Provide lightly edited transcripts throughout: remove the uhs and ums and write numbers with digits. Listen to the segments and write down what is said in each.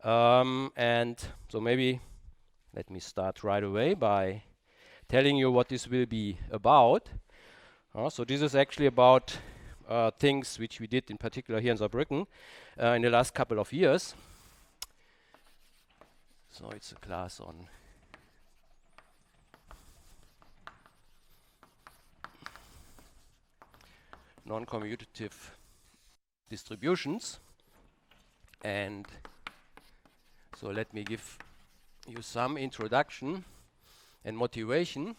And so maybe let me start right away by telling you what this will be about. So this is actually about things which we did in particular here in Saarbrücken in the last couple of years. So it's a class on non-commutative distributions. And so let me give you some introduction and motivation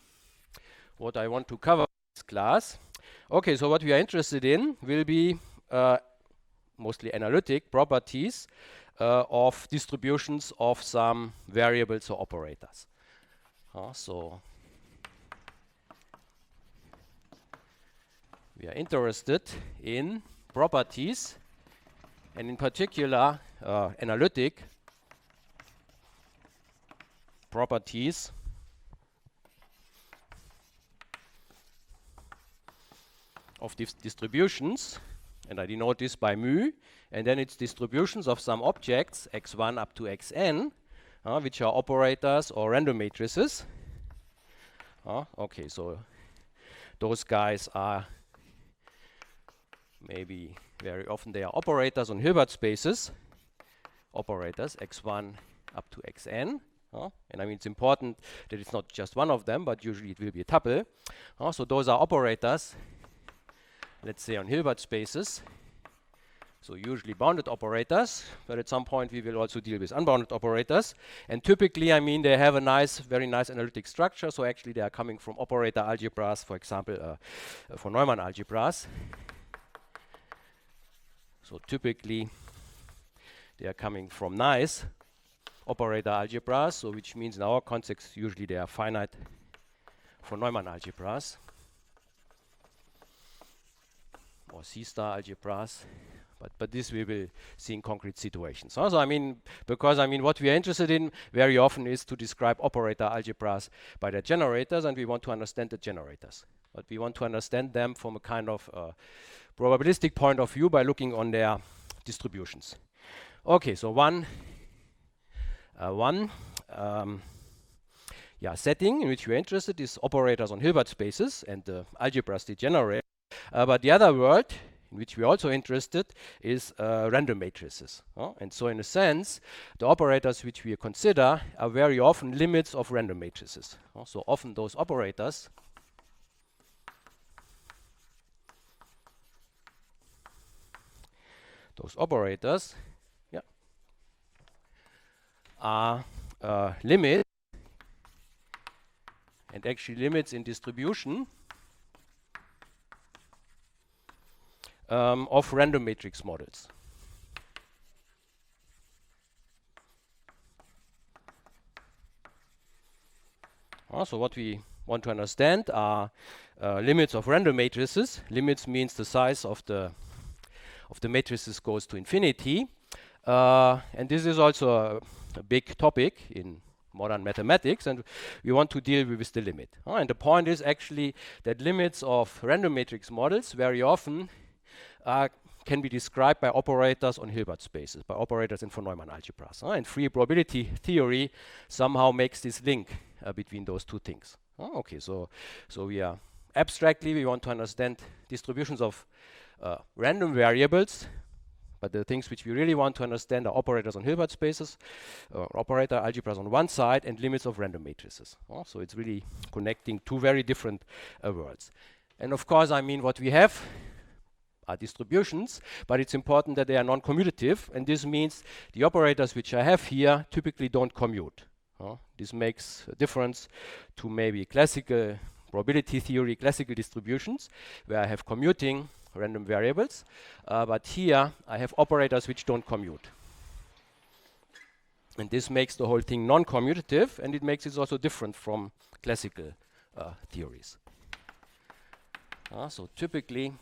what I want to cover in this class. Okay, so what we are interested in will be mostly analytic properties of distributions of some variables or operators. So we are interested in properties, and in particular analytic properties of these distributions, and I denote this by mu, and then it's distributions of some objects x1 up to xn, which are operators or random matrices. Okay, so those guys are maybe very often they are operators on Hilbert spaces, operators x1 up to xn. And I mean, it's important that it's not just one of them, but usually it will be a tuple. So those are operators, let's say on Hilbert spaces. So usually bounded operators, but at some point we will also deal with unbounded operators. And typically, I mean, they have a nice, very nice analytic structure. So actually they are coming from operator algebras, for example, von Neumann algebras. So typically they are coming from nice operator algebras, so which means in our context usually they are finite von Neumann algebras or C-star algebras, but this we will see in concrete situations. So I mean, because I mean what we are interested in very often is to describe operator algebras by their generators, and we want to understand the generators, but we want to understand them from a kind of probabilistic point of view by looking on their distributions. Okay, so one setting in which we're interested is operators on Hilbert spaces and the algebras they generate. But the other world in which we're also interested is random matrices. And so in a sense, the operators which we consider are very often limits of random matrices. So often those operators are limits, and actually limits in distribution of random matrix models. So what we want to understand are limits of random matrices. Limits means the size of the matrices goes to infinity. And this is also a big topic in modern mathematics, and we want to deal with the limit. And the point is actually that limits of random matrix models very often can be described by operators on Hilbert spaces, by operators in von Neumann algebras. And free probability theory somehow makes this link between those two things. Okay, so we are abstractly, we want to understand distributions of random variables, but the things which we really want to understand are operators on Hilbert spaces, operator algebras on one side, and limits of random matrices. So it's really connecting two very different worlds. And of course, I mean, what we have are distributions, but it's important that they are non-commutative, and this means the operators which I have here typically don't commute. This makes a difference to maybe classical probability theory, classical distributions, where I have commuting random variables, but here I have operators which don't commute. And this makes the whole thing non-commutative, and it makes it also different from classical theories. So typically,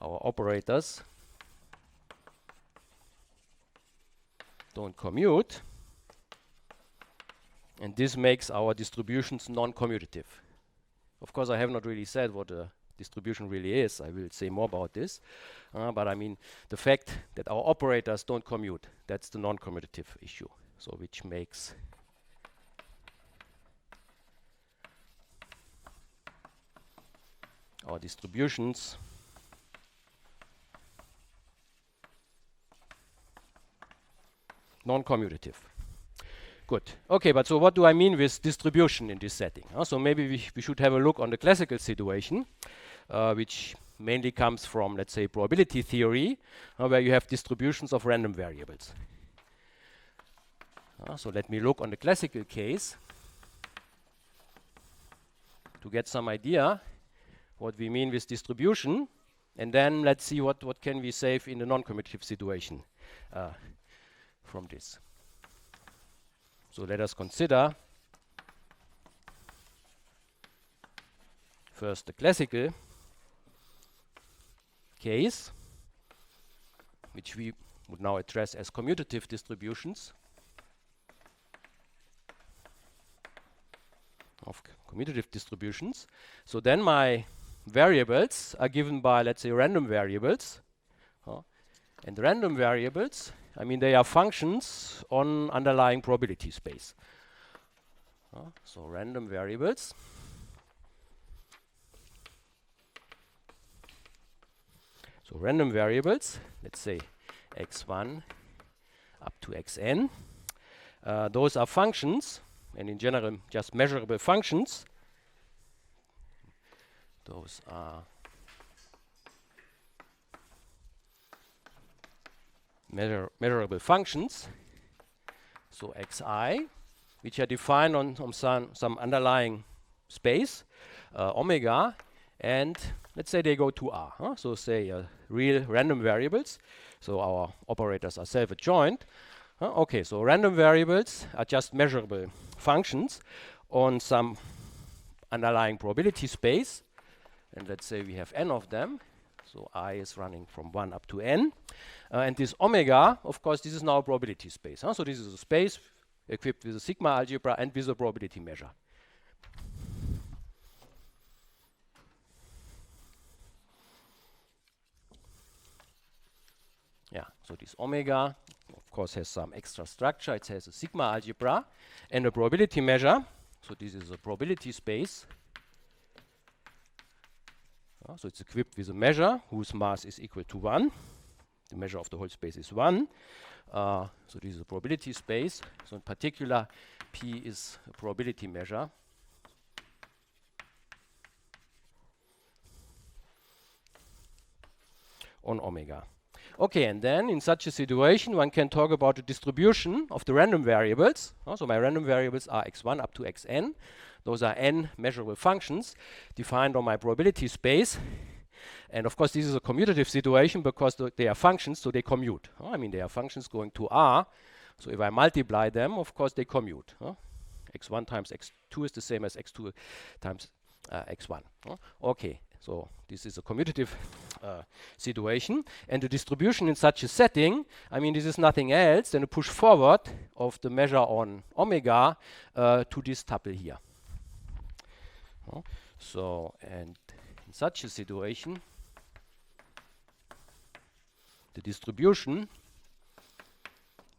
our operators don't commute, and this makes our distributions non-commutative. Of course, I have not really said what a distribution really is. I will say more about this. But I mean, the fact that our operators don't commute, that's the non-commutative issue. So which makes our distributions non-commutative. Good. Okay, but so what do I mean with distribution in this setting? So maybe we should have a look on the classical situation, which mainly comes from, let's say, probability theory, where you have distributions of random variables. So let me look on the classical case to get some idea what we mean with distribution, and then let's see what can we save in the non-commutative situation from this. So let us consider first the classical case, which we would now address as commutative distributions of commutative distributions. So then my variables are given by, let's say, random variables. And random variables, I mean, they are functions on underlying probability space. So random variables. So random variables, let's say x1 up to xn. Those are functions, and in general just measurable functions. Those are measurable functions, so xi, which are defined on some underlying space, omega, and let's say they go to R. So say real random variables, so our operators are self-adjoint. Okay, so random variables are just measurable functions on some underlying probability space, and let's say we have n of them. So I is running from 1 up to n. And this omega, of course, this is now a probability space. So this is a space equipped with a sigma algebra and with a probability measure. Yeah, so this omega, of course, has some extra structure. It has a sigma algebra and a probability measure. So this is a probability space. So it's equipped with a measure whose mass is equal to 1. The measure of the whole space is 1. So this is a probability space. So in particular, P is a probability measure. On omega. Okay, and then in such a situation, one can talk about the distribution of the random variables. So my random variables are x1 up to xn. Those are n measurable functions defined on my probability space. And of course, this is a commutative situation because they are functions, so they commute. I mean, they are functions going to R. So if I multiply them, of course, they commute. x1 times x2 is the same as x2 times x1. Okay, so this is a commutative situation. And the distribution in such a setting, I mean, this is nothing else than a push forward of the measure on omega to this tuple here. So, and in such a situation, the distribution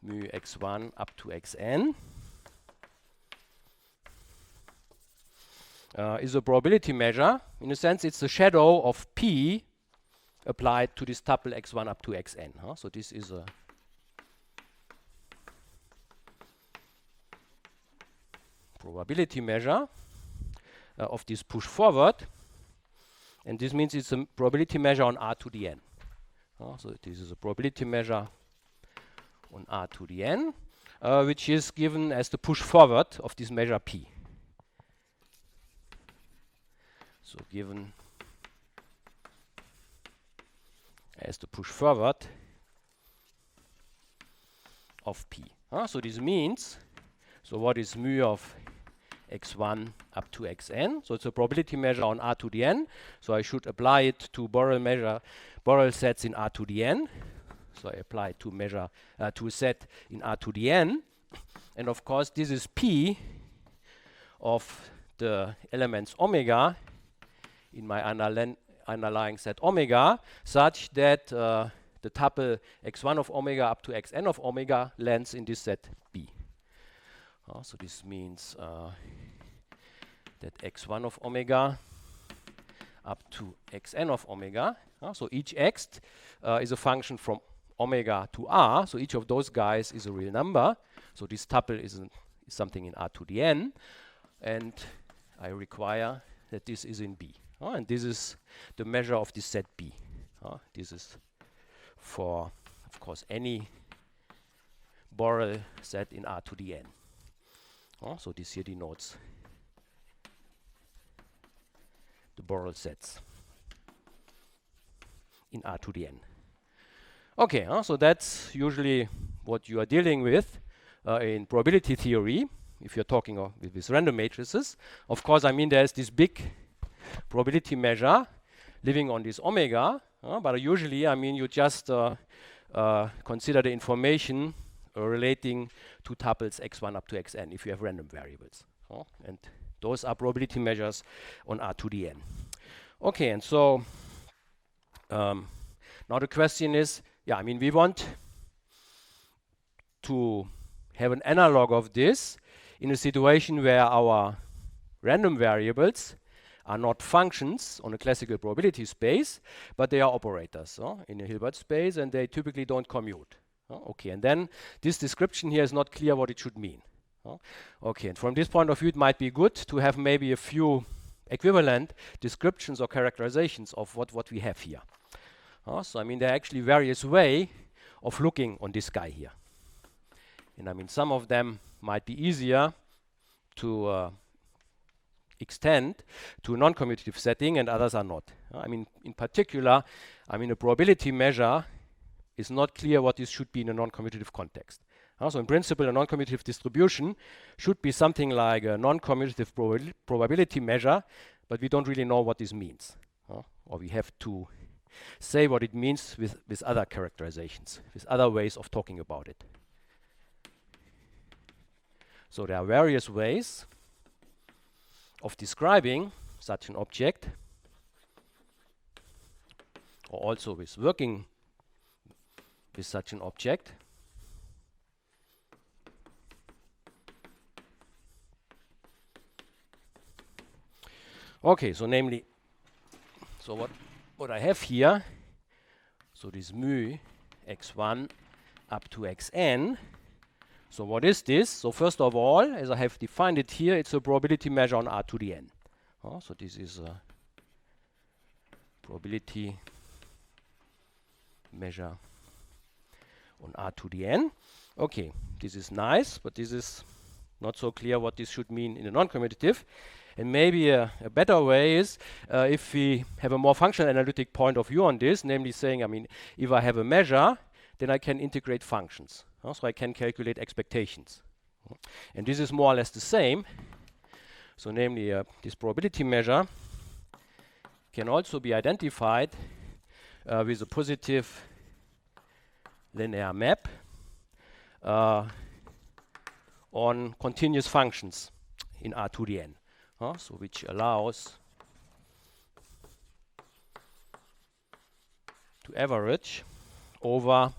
mu x1 up to xn is a probability measure. In a sense, it's the shadow of P applied to this tuple x1 up to xn. So this is a probability measure of this push forward. And this means it's a probability measure on R to the n. So this is a probability measure on R to the n, which is given as the push forward of this measure P. So given as the push forward of P. So this means, so what is mu of x1 up to xn? So it's a probability measure on R to the n. So I should apply it to Borel sets in R to the n. So I apply it to measure to a set in R to the n. And of course, this is P of the elements omega in my underlying set omega such that the tuple x1 of omega up to xn of omega lands in this set B. So this means that x1 of omega up to xn of omega. So each x is a function from omega to r. So each of those guys is a real number. So this tuple is something in R to the n. And I require that this is in B. And this is the measure of this set B. This is for, of course, any Borel set in R to the n. So this here denotes the Borel sets in R to the n. Okay, so that's usually what you are dealing with in probability theory if you're talking with random matrices. Of course, I mean there's this big probability measure living on this omega, but usually, I mean, you just consider the information relating to tuples x1 up to xn if you have random variables. And those are probability measures on R to the n. Okay, and so now the question is, yeah, I mean, we want to have an analog of this in a situation where our random variables are not functions on a classical probability space, but they are operators in a Hilbert space, and they typically don't commute. Okay, and then this description here is not clear what it should mean. Okay, and from this point of view, it might be good to have maybe a few equivalent descriptions or characterizations of what we have here. So I mean, there are actually various ways of looking on this guy here. And I mean, some of them might be easier to extend to a non-commutative setting, and others are not. I mean, in particular, I mean, a probability measure is not clear what this should be in a non-commutative context. So in principle, a non-commutative distribution should be something like a non-commutative probability measure, but we don't really know what this means. Or we have to say what it means with other characterizations, with other ways of talking about it. So there are various ways of describing such an object, or also with working with such an object. Okay, so namely, so what I have here, so this mu x1 up to xn. So what is this? So first of all, as I have defined it here, it's a probability measure on R to the n. So this is a probability measure on R to the n. Okay, this is nice, but this is not so clear what this should mean in a non-commutative. And maybe a better way is if we have a more functional analytic point of view on this, namely saying, I mean, if I have a measure, then I can integrate functions. So I can calculate expectations. And this is more or less the same. So namely, this probability measure can also be identified with a positive linear map on continuous functions in R to the n. So which allows to average over,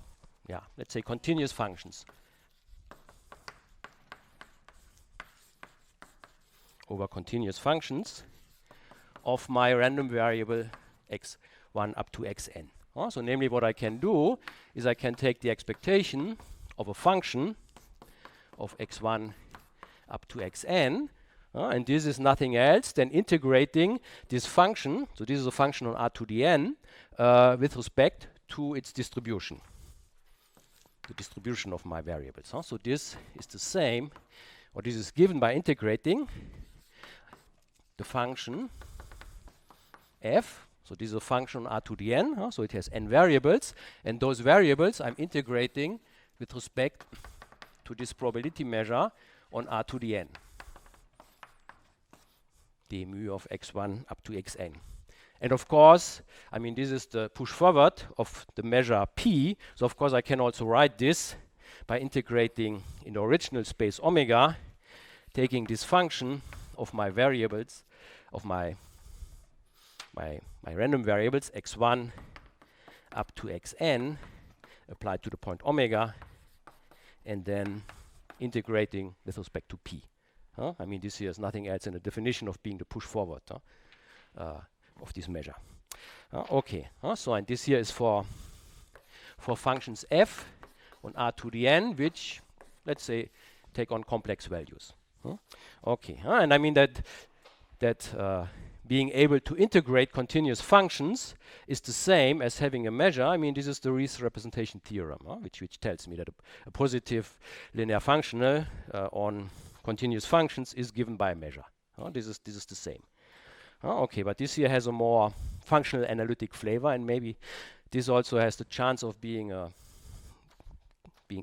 let's say continuous functions over continuous functions of my random variable x1 up to xn. So namely, what I can do is I can take the expectation of a function of x1 up to xn, and this is nothing else than integrating this function. So this is a function on R to the n with respect to its distribution, the distribution of my variables. So this is the same, or this is given by integrating the function f. So this is a function on R to the n. So it has n variables, and those variables I'm integrating with respect to this probability measure on R to the n, the mu of x1 up to xn. And of course, I mean, this is the push forward of the measure p. So of course, I can also write this by integrating in the original space omega, taking this function of my variables, of my my random variables x1 up to xn applied to the point omega, and then integrating with respect to p. I mean, this here is nothing else than a definition of being the push forward of this measure. Okay, so and this here is for functions f on r to the n, which, let's say, take on complex values. Okay, and I mean that being able to integrate continuous functions is the same as having a measure. I mean, this is the Riesz representation theorem, which tells me that a positive linear functional on continuous functions is given by a measure. This is the same. Okay, but this here has a more functional analytic flavor, and maybe this also has the chance of being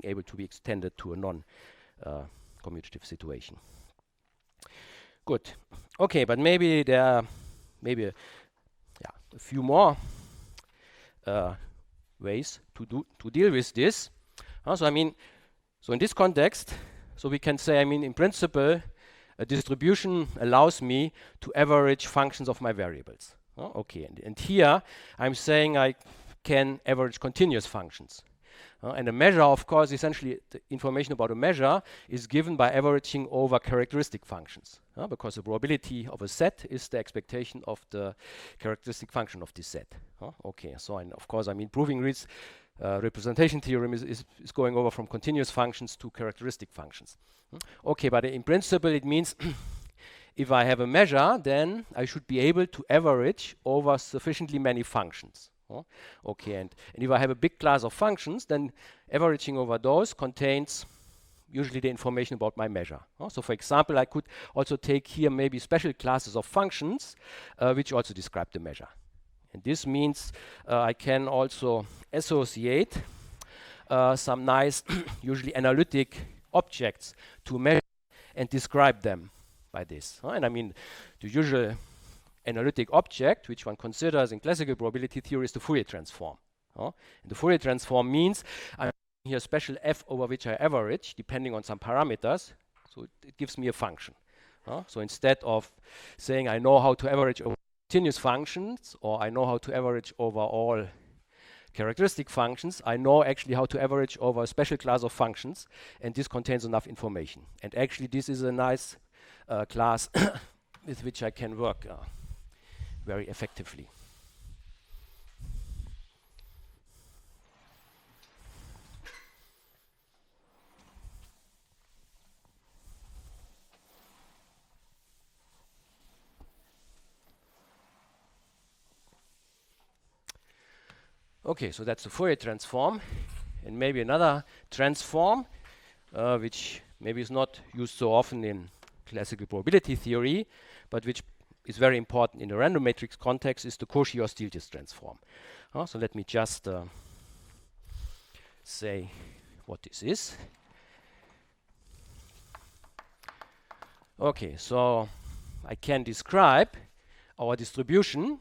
able to be extended to a non-commutative situation. Good. Okay, but maybe there are a few more ways to deal with this. So I mean, so in this context, so we can say, I mean, in principle, a distribution allows me to average functions of my variables. Okay, and here I'm saying I can average continuous functions. And a measure, of course, essentially the information about a measure is given by averaging over characteristic functions, because the probability of a set is the expectation of the characteristic function of this set. Okay, so and of course, I mean, proving Riesz representation theorem is going over from continuous functions to characteristic functions. Okay, but in principle, it means if I have a measure, then I should be able to average over sufficiently many functions. Okay, and if I have a big class of functions, then averaging over those contains usually the information about my measure. So for example, I could also take here maybe special classes of functions which also describe the measure. And this means I can also associate some nice, usually analytic objects to measure and describe them by this. And I mean, the usual analytic object, which one considers in classical probability theory, is the Fourier transform. And the Fourier transform means I have here special f over which I average, depending on some parameters. So it gives me a function. So instead of saying I know how to average over continuous functions, or I know how to average over all characteristic functions, I know actually how to average over a special class of functions, and this contains enough information. And actually this is a nice class with which I can work very effectively. Okay, so that's the Fourier transform. And maybe another transform, which maybe is not used so often in classical probability theory, but which is very important in the random matrix context, is the Cauchy or Stieltjes transform. So let me just say what this is. Okay, so I can describe our distribution,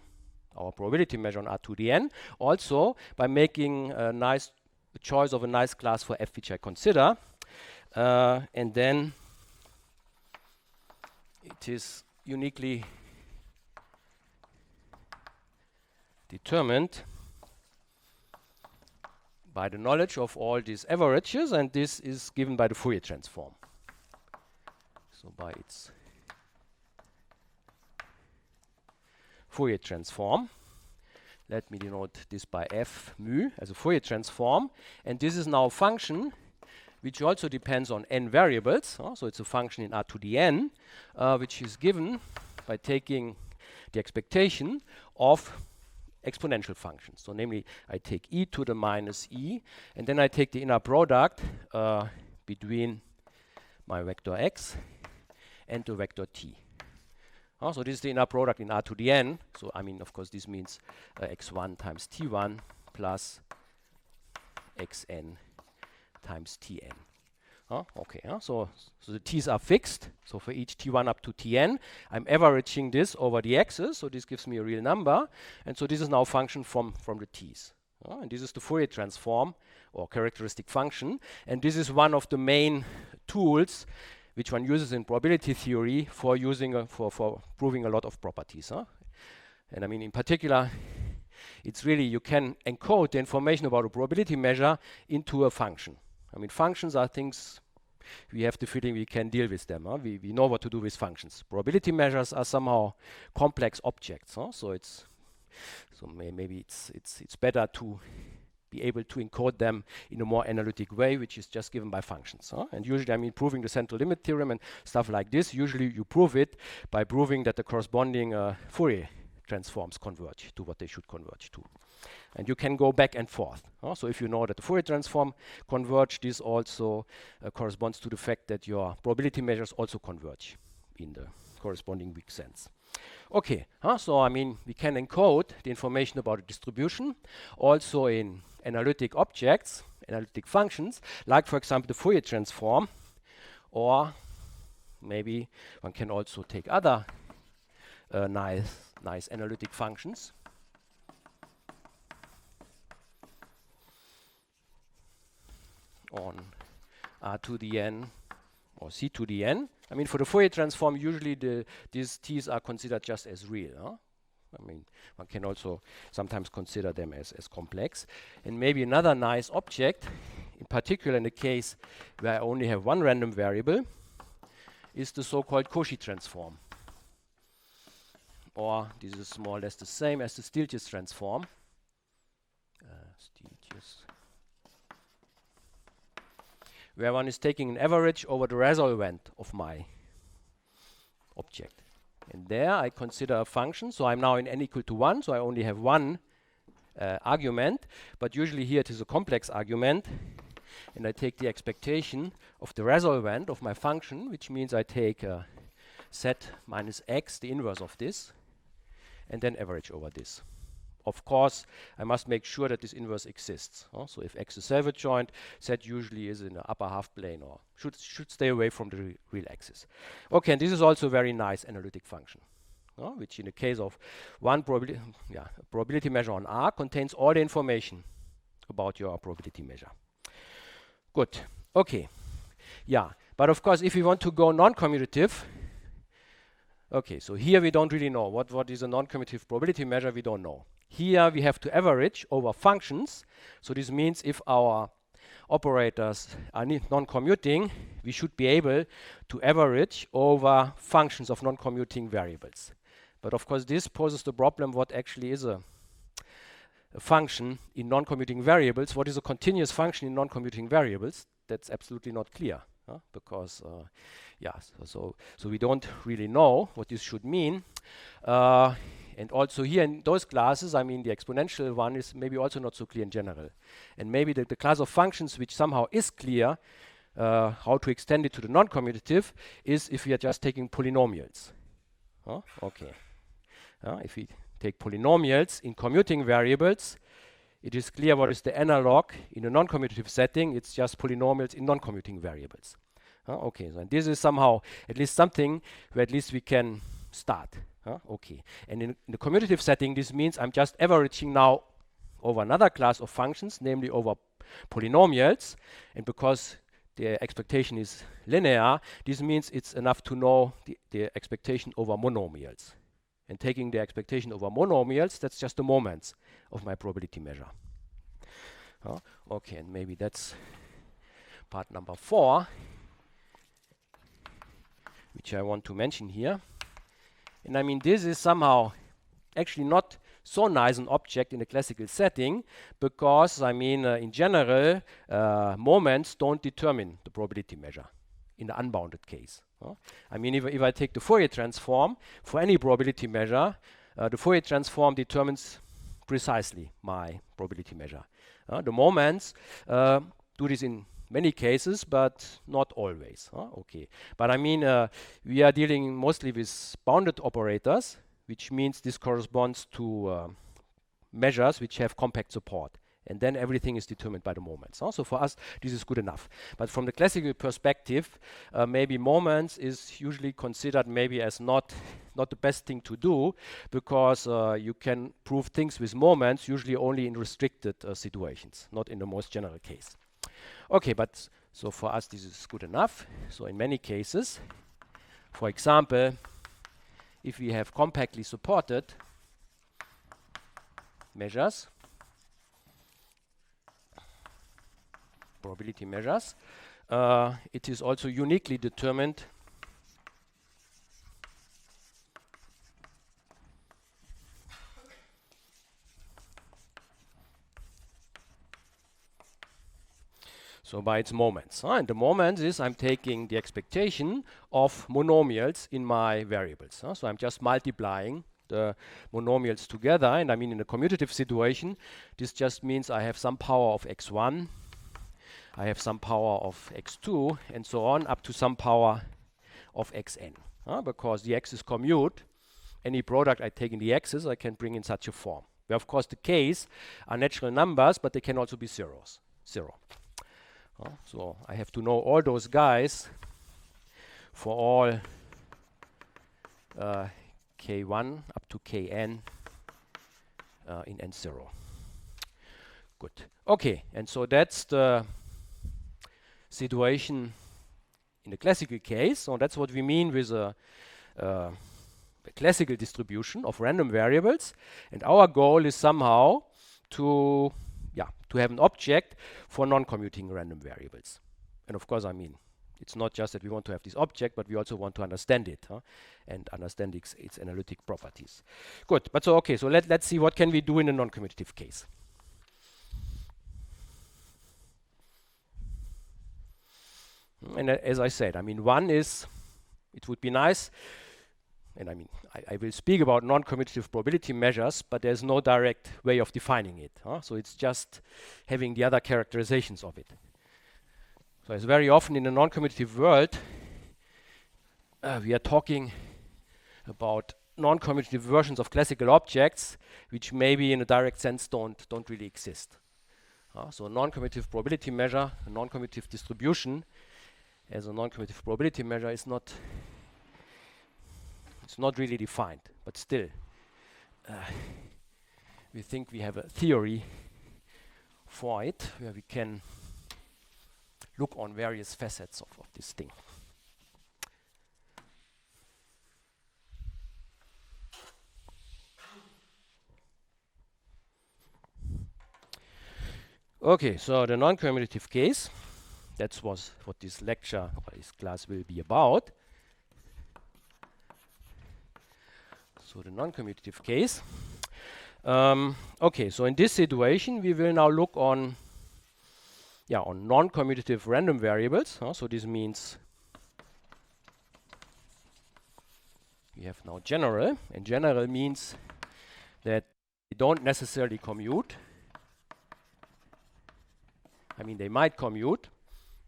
our probability measure on R to the n, also by making a nice choice of a nice class for f which I consider, and then it is uniquely determined by the knowledge of all these averages, and this is given by the Fourier transform. So by its Fourier transform. Let me denote this by f mu as a Fourier transform. And this is now a function which also depends on n variables. So it's a function in R to the n, which is given by taking the expectation of exponential functions. So namely, I take e to the minus e, and then I take the inner product between my vector x and the vector t. So this is the inner product in R to the n. So I mean, of course, this means x1 times t1 plus xn times tn. Okay, so the t's are fixed. So for each t1 up to tn, I'm averaging this over the x's. So this gives me a real number. And so this is now a function from the t's. And this is the Fourier transform or characteristic function. And this is one of the main tools which one uses in probability theory for using for proving a lot of properties. And I mean, in particular, it's really, you can encode the information about a probability measure into a function. I mean, functions are things we have the feeling we can deal with them. We know what to do with functions. Probability measures are somehow complex objects. So it's maybe it's better to be able to encode them in a more analytic way, which is just given by functions. And usually, I mean, proving the central limit theorem and stuff like this, usually you prove it by proving that the corresponding Fourier transforms converge to what they should converge to. And you can go back and forth. So if you know that the Fourier transform converge, this also corresponds to the fact that your probability measures also converge in the corresponding weak sense. Okay, so I mean, we can encode the information about a distribution also in analytic objects, analytic functions, like for example the Fourier transform, or maybe one can also take other nice analytic functions. On R to the n or C to the n. I mean, for the Fourier transform, usually these t's are considered just as real. I mean, one can also sometimes consider them as complex. And maybe another nice object, in particular in the case where I only have one random variable, is the so-called Cauchy transform. Or this is more or less the same as the Stieltjes transform. Where one is taking an average over the resolvent of my object. And there I consider a function, so I'm now in n equal to 1, so I only have one argument, but usually here it is a complex argument, and I take the expectation of the resolvent of my function, which means I take z minus x, the inverse of this, and then average over this. Of course, I must make sure that this inverse exists. So if x is self-adjoint, z usually is in the upper half plane or should stay away from the real axis. Okay, and this is also a very nice analytic function, which in the case of one probability measure on R contains all the information about your probability measure. Good. Okay. Yeah, but of course, if we want to go non-commutative, okay, so here we don't really know what is a non-commutative probability measure. We don't know. Here we have to average over functions. So this means if our operators are non-commuting, we should be able to average over functions of non-commuting variables. But of course, this poses the problem: what actually is a function in non-commuting variables? What is a continuous function in non-commuting variables? That's absolutely not clear, because so we don't really know what this should mean. And also here in those classes, I mean, the exponential one is maybe also not so clear in general. And maybe the class of functions which somehow is clear, how to extend it to the non-commutative, is if we are just taking polynomials. Okay. If we take polynomials in commuting variables, it is clear what is the analog in a non-commutative setting. It's just polynomials in non-commuting variables. Okay, so and this is somehow at least something where at least we can start. Okay, and in the commutative setting, this means I'm just averaging now over another class of functions, namely over polynomials, and because the expectation is linear, this means it's enough to know the expectation over monomials. And taking the expectation over monomials, that's just the moments of my probability measure. Okay, and maybe that's part number 4, which I want to mention here. And I mean, this is somehow actually not so nice an object in a classical setting, because I mean, in general, moments don't determine the probability measure in the unbounded case. I mean, if I take the Fourier transform for any probability measure, the Fourier transform determines precisely my probability measure. The moments do this in many cases, but not always. Okay, but I mean, we are dealing mostly with bounded operators, which means this corresponds to measures which have compact support, and then everything is determined by the moments. So for us, this is good enough. But from the classical perspective, maybe moments is usually considered maybe as not the best thing to do, because you can prove things with moments usually only in restricted situations, not in the most general case. Okay, but so for us this is good enough. So in many cases, for example, if we have compactly supported measures. Probability measures. It is also uniquely determined so by its moments. And the moments is I'm taking the expectation of monomials in my variables. So I'm just multiplying the monomials together, and I mean in a commutative situation, this just means I have some power of x1, I have some power of x2, and so on, up to some power of xn. Because the x's commute, any product I take in the x's, I can bring in such a form. Where of course the k's are natural numbers, but they can also be zeros. Zero. So I have to know all those guys for all k1 up to kn in n0. Good. Okay, and so that's the situation in the classical case. So that's what we mean with a classical distribution of random variables. And our goal is somehow to have an object for non-commuting random variables. And of course, I mean, it's not just that we want to have this object, but we also want to understand it and understand its analytic properties. Good, but so okay, so let's see what can we do in a non-commutative case. And as I said, I mean, one is, it would be nice, and I mean, I will speak about non-commutative probability measures, but there's no direct way of defining it. So it's just having the other characterizations of it. So it's very often in a non-commutative world, we are talking about non-commutative versions of classical objects, which maybe in a direct sense don't really exist. So a non-commutative probability measure, a non-commutative distribution, as a non-commutative probability measure is not, it's not really defined, but still, we think we have a theory for it, where we can look on various facets of this thing. Okay, so the non-commutative case, that's what this lecture or this class will be about. So the non-commutative case. Okay, so in this situation, we will now look on non-commutative random variables. So this means we have now general, and general means that they don't necessarily commute. I mean, they might commute.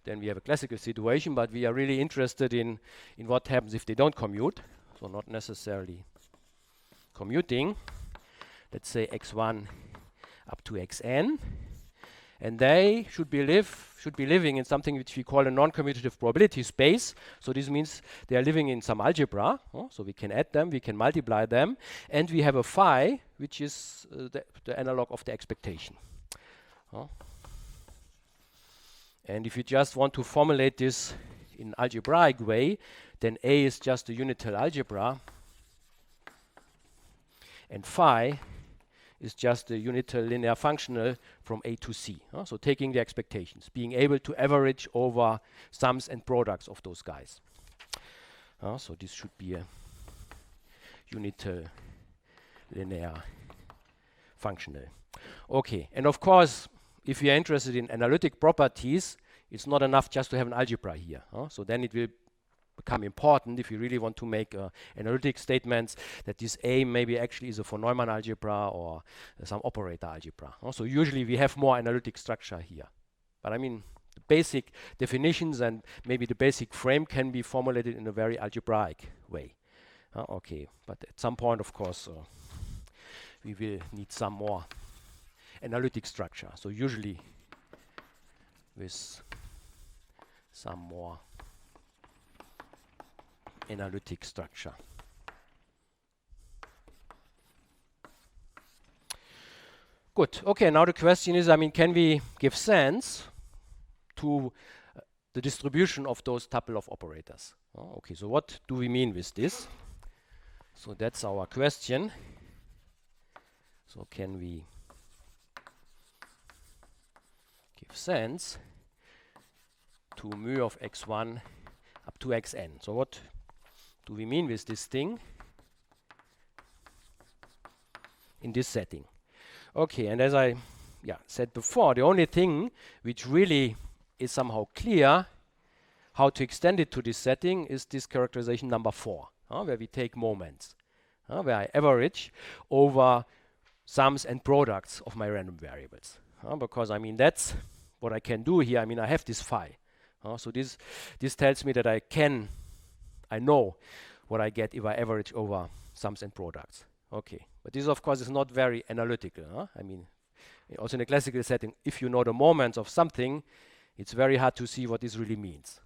Then we have a classical situation, but we are really interested in what happens if they don't commute. So not necessarily commuting. Let's say x1 up to xn. And they should be living in something which we call a non-commutative probability space. So this means they are living in some algebra. So we can add them, we can multiply them, and we have a phi, which is the analog of the expectation. And if you just want to formulate this in algebraic way, then A is just a unital algebra, and phi is just a unital linear functional from A to C. So taking the expectations, being able to average over sums and products of those guys. So this should be a unital linear functional. Okay, and of course, if you are interested in analytic properties, it's not enough just to have an algebra here. So then it will become important if you really want to make analytic statements that this A maybe actually is a von Neumann algebra or some operator algebra. So usually we have more analytic structure here. But I mean, the basic definitions and maybe the basic frame can be formulated in a very algebraic way. Okay, but at some point, of course, we will need some more analytic structure. So usually with some more analytic structure. Good. Okay, now the question is, I mean, can we give sense to the distribution of those tuple of operators? Okay, so what do we mean with this? So that's our question. So can we sense to mu of x1 up to xn. So what do we mean with this thing in this setting? Okay, and as I said before, the only thing which really is somehow clear how to extend it to this setting is this characterization number 4, where we take moments, where I average over sums and products of my random variables. Because I mean that's what I can do here. I mean I have this phi. So this tells me that I know what I get if I average over sums and products. Okay, but this of course is not very analytical. I mean, also in a classical setting, if you know the moments of something, it's very hard to see what this really means.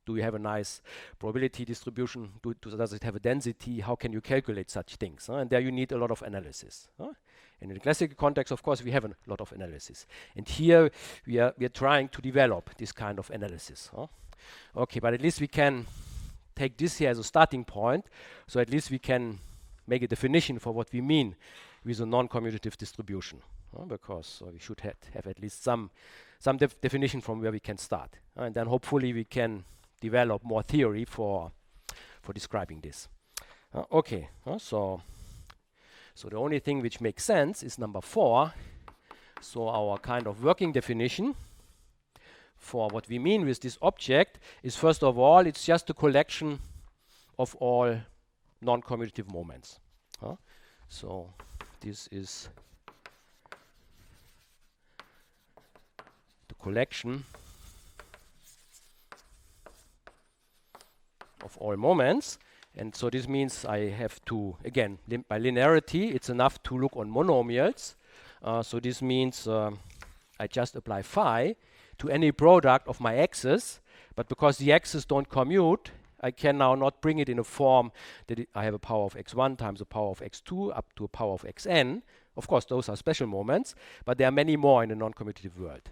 Do you have a nice probability distribution? Does it have a density? How can you calculate such things? And there you need a lot of analysis. And in the classical context, of course, we have a lot of analysis. And here we are trying to develop this kind of analysis. Okay, but at least we can take this here as a starting point. So at least we can make a definition for what we mean with a non-commutative distribution. Because we should have at least some definition from where we can start. And then hopefully we can develop more theory for describing this. Okay, so the only thing which makes sense is number 4. So our kind of working definition for what we mean with this object is, first of all, it's just a collection of all non-commutative moments. So this is the collection of all moments. And so this means I have to, again, by linearity, it's enough to look on monomials. So this means I just apply phi to any product of my x's, but because the x's don't commute, I can now not bring it in a form that I have a power of x1 times a power of x2 up to a power of xn. Of course, those are special moments, but there are many more in the non-commutative world.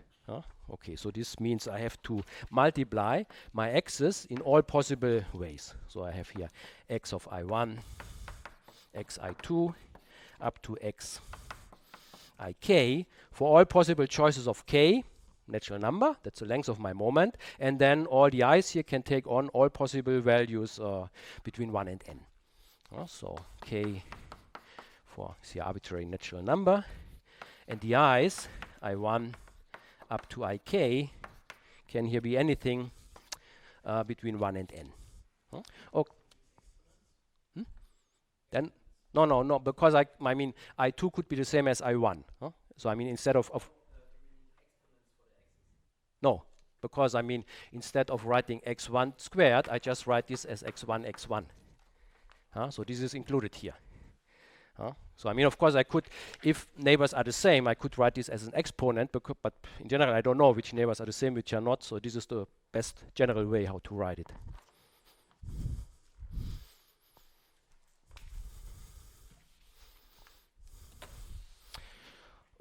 Okay, so this means I have to multiply my x's in all possible ways. So I have here x of I1, x I2, up to x ik for all possible choices of k, natural number, that's the length of my moment, and then all the i's here can take on all possible values between 1 and n. So k for the arbitrary natural number, and the i's, I1 up to ik, can here be anything between 1 and n. Then no, because I mean I2 could be the same as I1. So I mean instead of no, because I mean instead of writing x1 squared, I just write this as x1 x1. So this is included here. So I mean, of course, I could, if neighbors are the same, I could write this as an exponent, but in general, I don't know which neighbors are the same, which are not. So this is the best general way how to write it.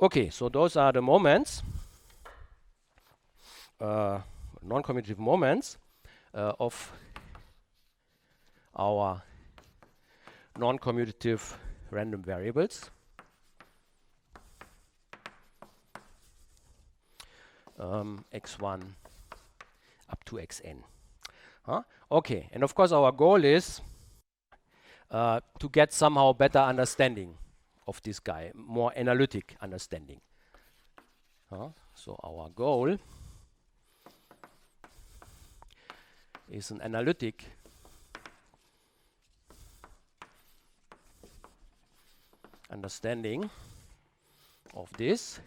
Okay, so those are the moments, non-commutative moments of our non-commutative random variables. X1 up to xn. Okay, and of course our goal is to get somehow better understanding of this guy, more analytic understanding. So our goal is an analytic understanding of this,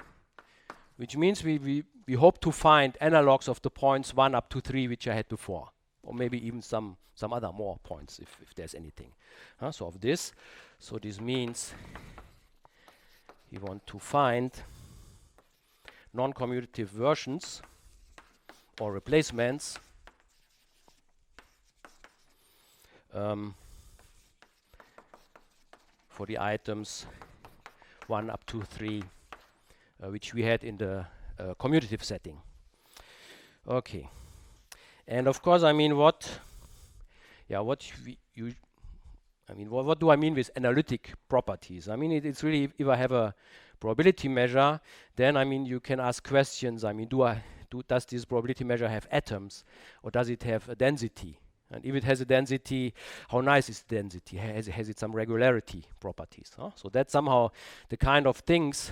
which means we hope to find analogs of the points 1 up to 3 which I had before, or maybe even some other more points if there's anything. So of this, so this means we want to find non-commutative versions or replacements for the items 1 up to 3 which we had in the commutative setting. Okay, and of course, I mean what do I mean with analytic properties? I mean it's really if I have a probability measure, then I mean you can ask questions. I mean, does this probability measure have atoms, or does it have a density? And if it has a density, how nice is the density? Has it some regularity properties? So that's somehow the kind of things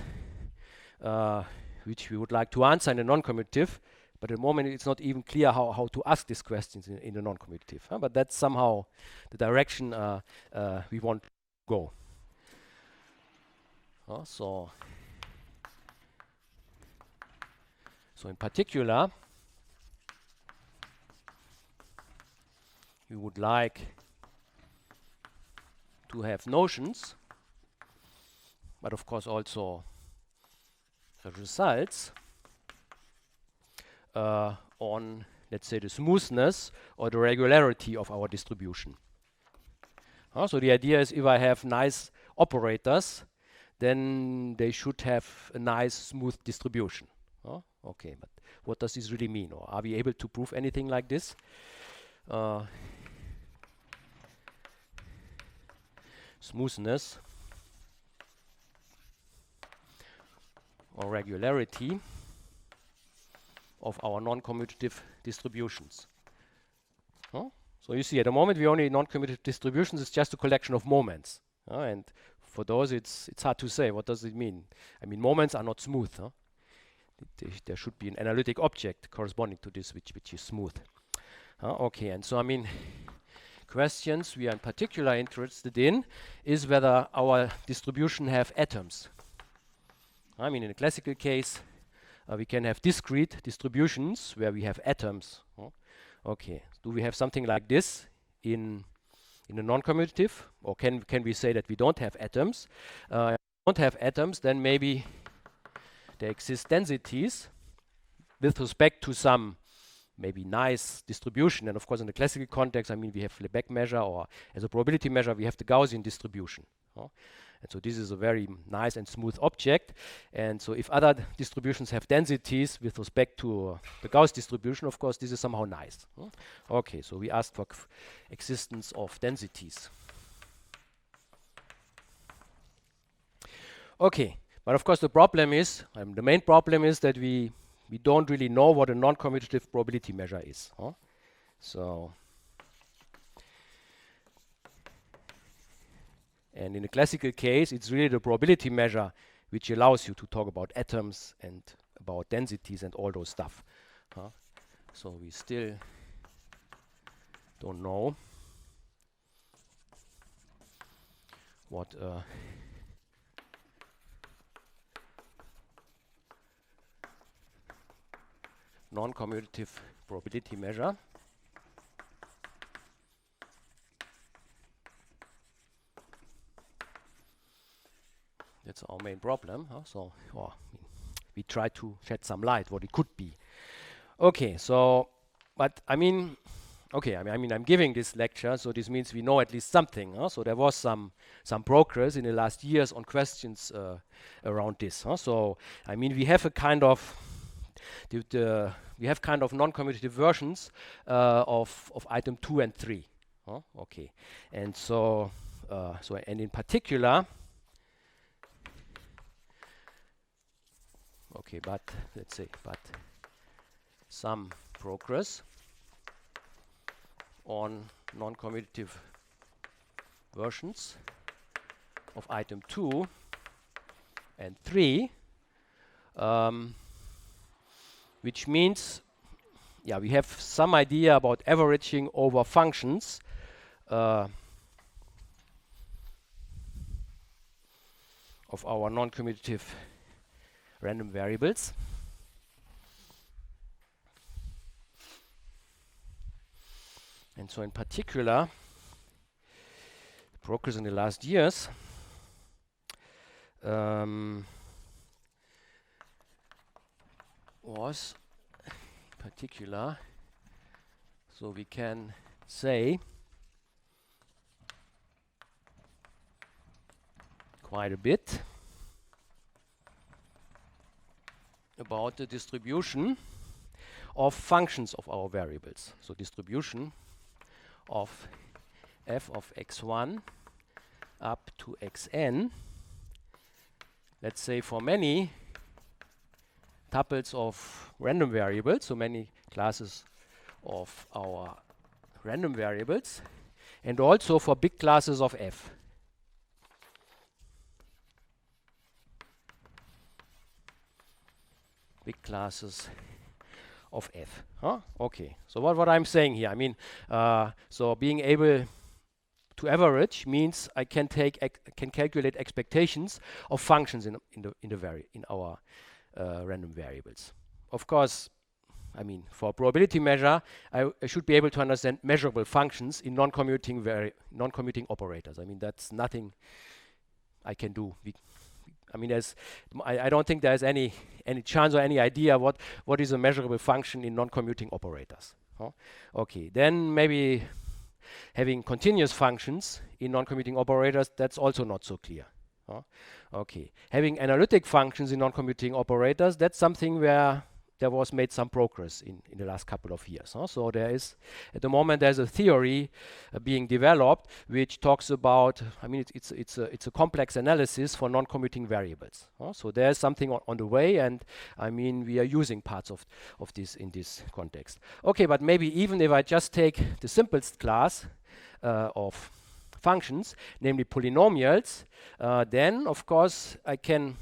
which we would like to answer in a non-commutative. But at the moment, it's not even clear how to ask these questions in a non-commutative. But that's somehow the direction we want to go. So in particular, we would like to have notions, but of course also results on, let's say, the smoothness or the regularity of our distribution. So the idea is, if I have nice operators, then they should have a nice smooth distribution. Okay, but what does this really mean? Or are we able to prove anything like this? Smoothness or regularity of our non-commutative distributions. So you see, at the moment, we only non-commutative distributions is just a collection of moments. And for those, it's hard to say. What does it mean? I mean, moments are not smooth. There should be an analytic object corresponding to this, which is smooth. Okay, and so I mean, questions we are in particular interested in is whether our distribution have atoms. I mean, in a classical case, we can have discrete distributions where we have atoms. Okay, do we have something like this in a non-commutative, or can we say that we don't have atoms? If we don't have atoms, then maybe there exist densities with respect to some maybe nice distribution. And of course, in the classical context, I mean, we have Lebesgue measure, or as a probability measure, we have the Gaussian distribution. And so this is a very nice and smooth object. And so if other distributions have densities with respect to the Gauss distribution, of course, this is somehow nice. Okay, so we asked for existence of densities. Okay, but of course the problem is, the main problem is that we don't really know what a non-commutative probability measure is. So, and in a classical case, it's really the probability measure which allows you to talk about atoms and about densities and all those stuff. So we still don't know what non-commutative probability measure. That's our main problem. So we try to shed some light what it could be. Okay, so, but I mean, okay, I mean, I'm giving this lecture, so this means we know at least something. So there was some progress in the last years on questions around this. So I mean, we have a kind of we have kind of non-commutative versions of item 2 and 3. Okay, and so and in particular. Okay, but let's say, but some progress on non-commutative versions of item 2 and 3, which means, yeah, we have some idea about averaging over functions of our non-commutative random variables. And so in particular, the progress in the last years was particular, so we can say quite a bit about the distribution of functions of our variables. So distribution of f of x1 up to xn, let's say, for many tuples of random variables, so many classes of our random variables, and also for big classes of F. Big classes of F. Huh? Okay. So what I'm saying here, I mean, so being able to average means I can calculate expectations of functions in our random variables. Of course, I mean, for a probability measure, I should be able to understand measurable functions in non-commuting operators. I mean, that's nothing I can do. I mean, I don't think there's any chance or any idea what is a measurable function in non-commuting operators. Huh? Okay, then maybe having continuous functions in non-commuting operators, that's also not so clear. Huh? Okay, having analytic functions in non-commuting operators, that's something where there was made some progress in the last couple of years. Huh? So there is, at the moment, there's a theory being developed which talks about, I mean, it's a complex analysis for non-commuting variables. Huh? So there's something on the way, and I mean, we are using parts of this in this context. Okay, but maybe even if I just take the simplest class of functions, namely polynomials, then of course I can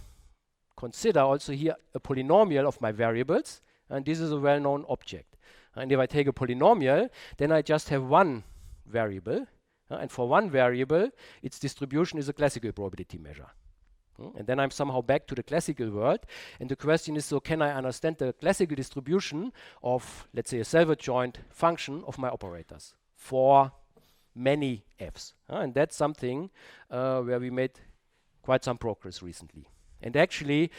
consider also here a polynomial of my variables, and this is a well-known object. And if I take a polynomial, then I just have one variable, and for one variable, its distribution is a classical probability measure. And then I'm somehow back to the classical world, and the question is, so can I understand the classical distribution of, let's say, a self-adjoint function of my operators for many f's? And that's something where we made quite some progress recently. And actually,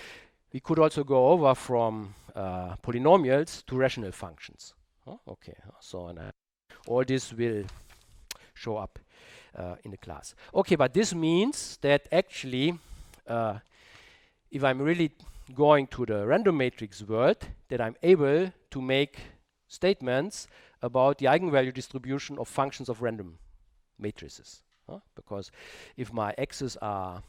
we could also go over from polynomials to rational functions. Okay, so all this will show up in the class. Okay, but this means that actually, if I'm really going to the random matrix world, that I'm able to make statements about the eigenvalue distribution of functions of random matrices. Because if my x's are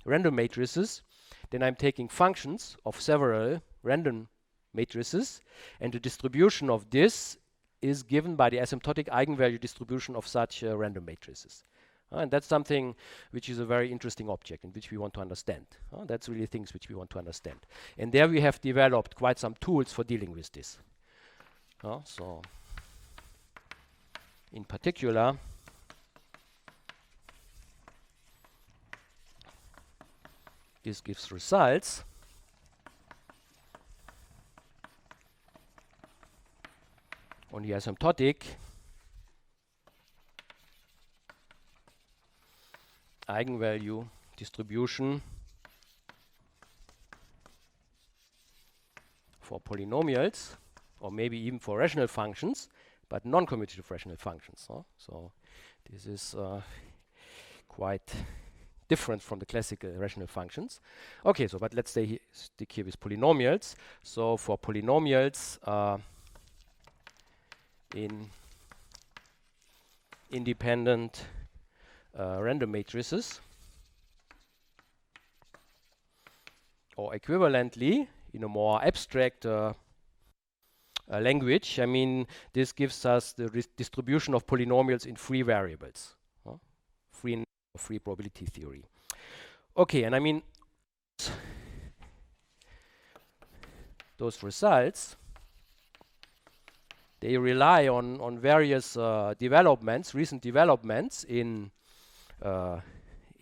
random matrices, then I'm taking functions of several random matrices, and the distribution of this is given by the asymptotic eigenvalue distribution of such random matrices. And that's something which is a very interesting object and which we want to understand. That's really things which we want to understand. And there we have developed quite some tools for dealing with this. So, in particular, this gives results on the asymptotic eigenvalue distribution for polynomials, or maybe even for rational functions, but non-commutative rational functions. So this is quite different from the classical rational functions. Okay, so but let's stick here with polynomials. So for polynomials in independent random matrices, or equivalently in a more abstract language, I mean, this gives us the distribution of polynomials in free variables, free probability theory. Okay, and I mean, those results, they rely on various developments, recent developments in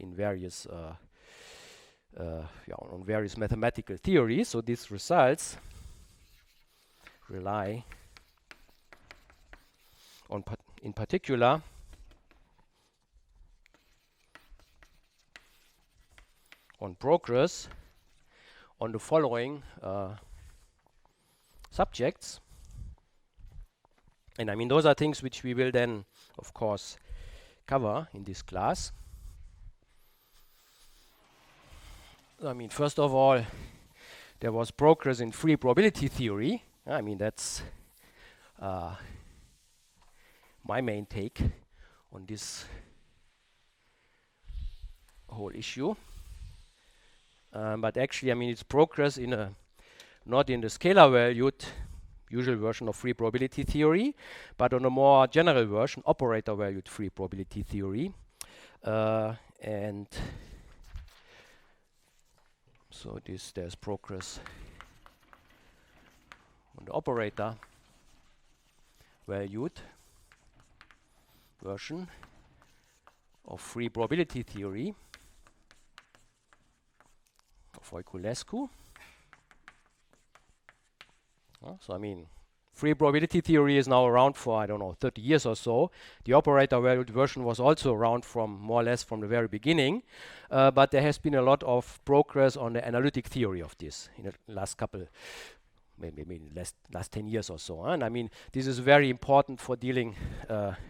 various on various mathematical theories. So these results rely on, in particular, on progress on the following subjects. And I mean, those are things which we will then, of course, cover in this class. I mean, first of all, there was progress in free probability theory. I mean, that's my main take on this whole issue. but actually, I mean, it's progress in a not in the scalar valued usual version of free probability theory, but on a more general version, operator valued free probability theory. And so there's progress on the operator valued version of free probability theory of Voiculescu. So I mean, free probability theory is now around for, I don't know, 30 years or so. The operator valued version was also around from more or less from the very beginning, but there has been a lot of progress on the analytic theory of this in the last couple, maybe last 10 years or so. And I mean, this is very important for dealing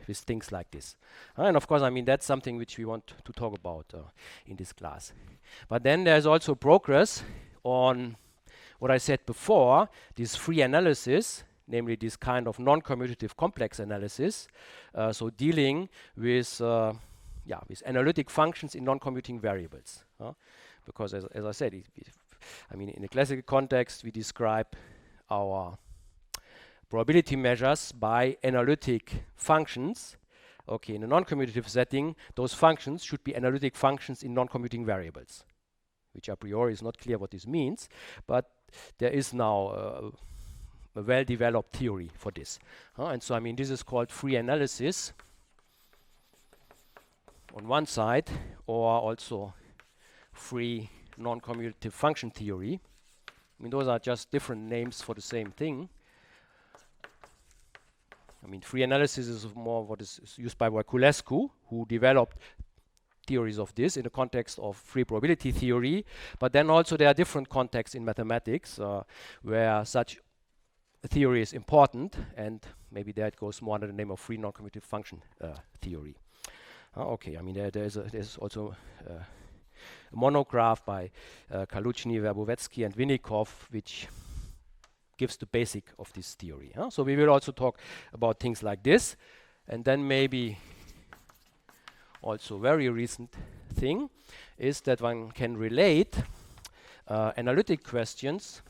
with things like this. And of course, I mean, that's something which we want to talk about in this class. But then there's also progress on what I said before, this free analysis, namely this kind of non-commutative complex analysis, so dealing with with analytic functions in non-commuting variables. Because as I said, I mean, in a classical context, we describe our probability measures by analytic functions. Okay, in a non-commutative setting, those functions should be analytic functions in non-commuting variables, which a priori is not clear what this means, but there is now a well-developed theory for this. And so, I mean, this is called free analysis on one side, or also free non-commutative function theory. I mean, those are just different names for the same thing. I mean, free analysis is more what is used by Voiculescu, who developed theories of this in the context of free probability theory, but then also there are different contexts in mathematics where such a theory is important, and maybe there it goes more under the name of free non-commutative function theory. Okay, I mean there's also a monograph by Kaluchny, Verbowetsky, and Vinnikov, which gives the basic of this theory. So we will also talk about things like this, and then maybe also very recent thing is that one can relate analytic questions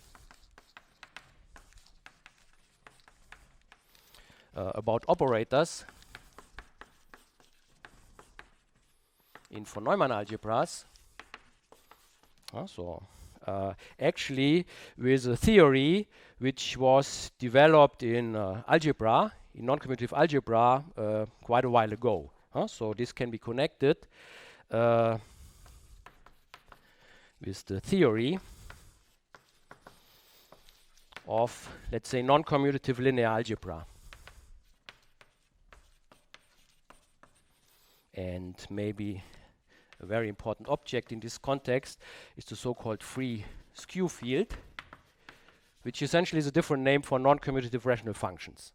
about operators in von Neumann algebras. Actually with a theory which was developed in algebra, in non-commutative algebra, quite a while ago. So this can be connected with the theory of, let's say, non-commutative linear algebra. And maybe a very important object in this context is the so-called free skew field, which essentially is a different name for non-commutative rational functions.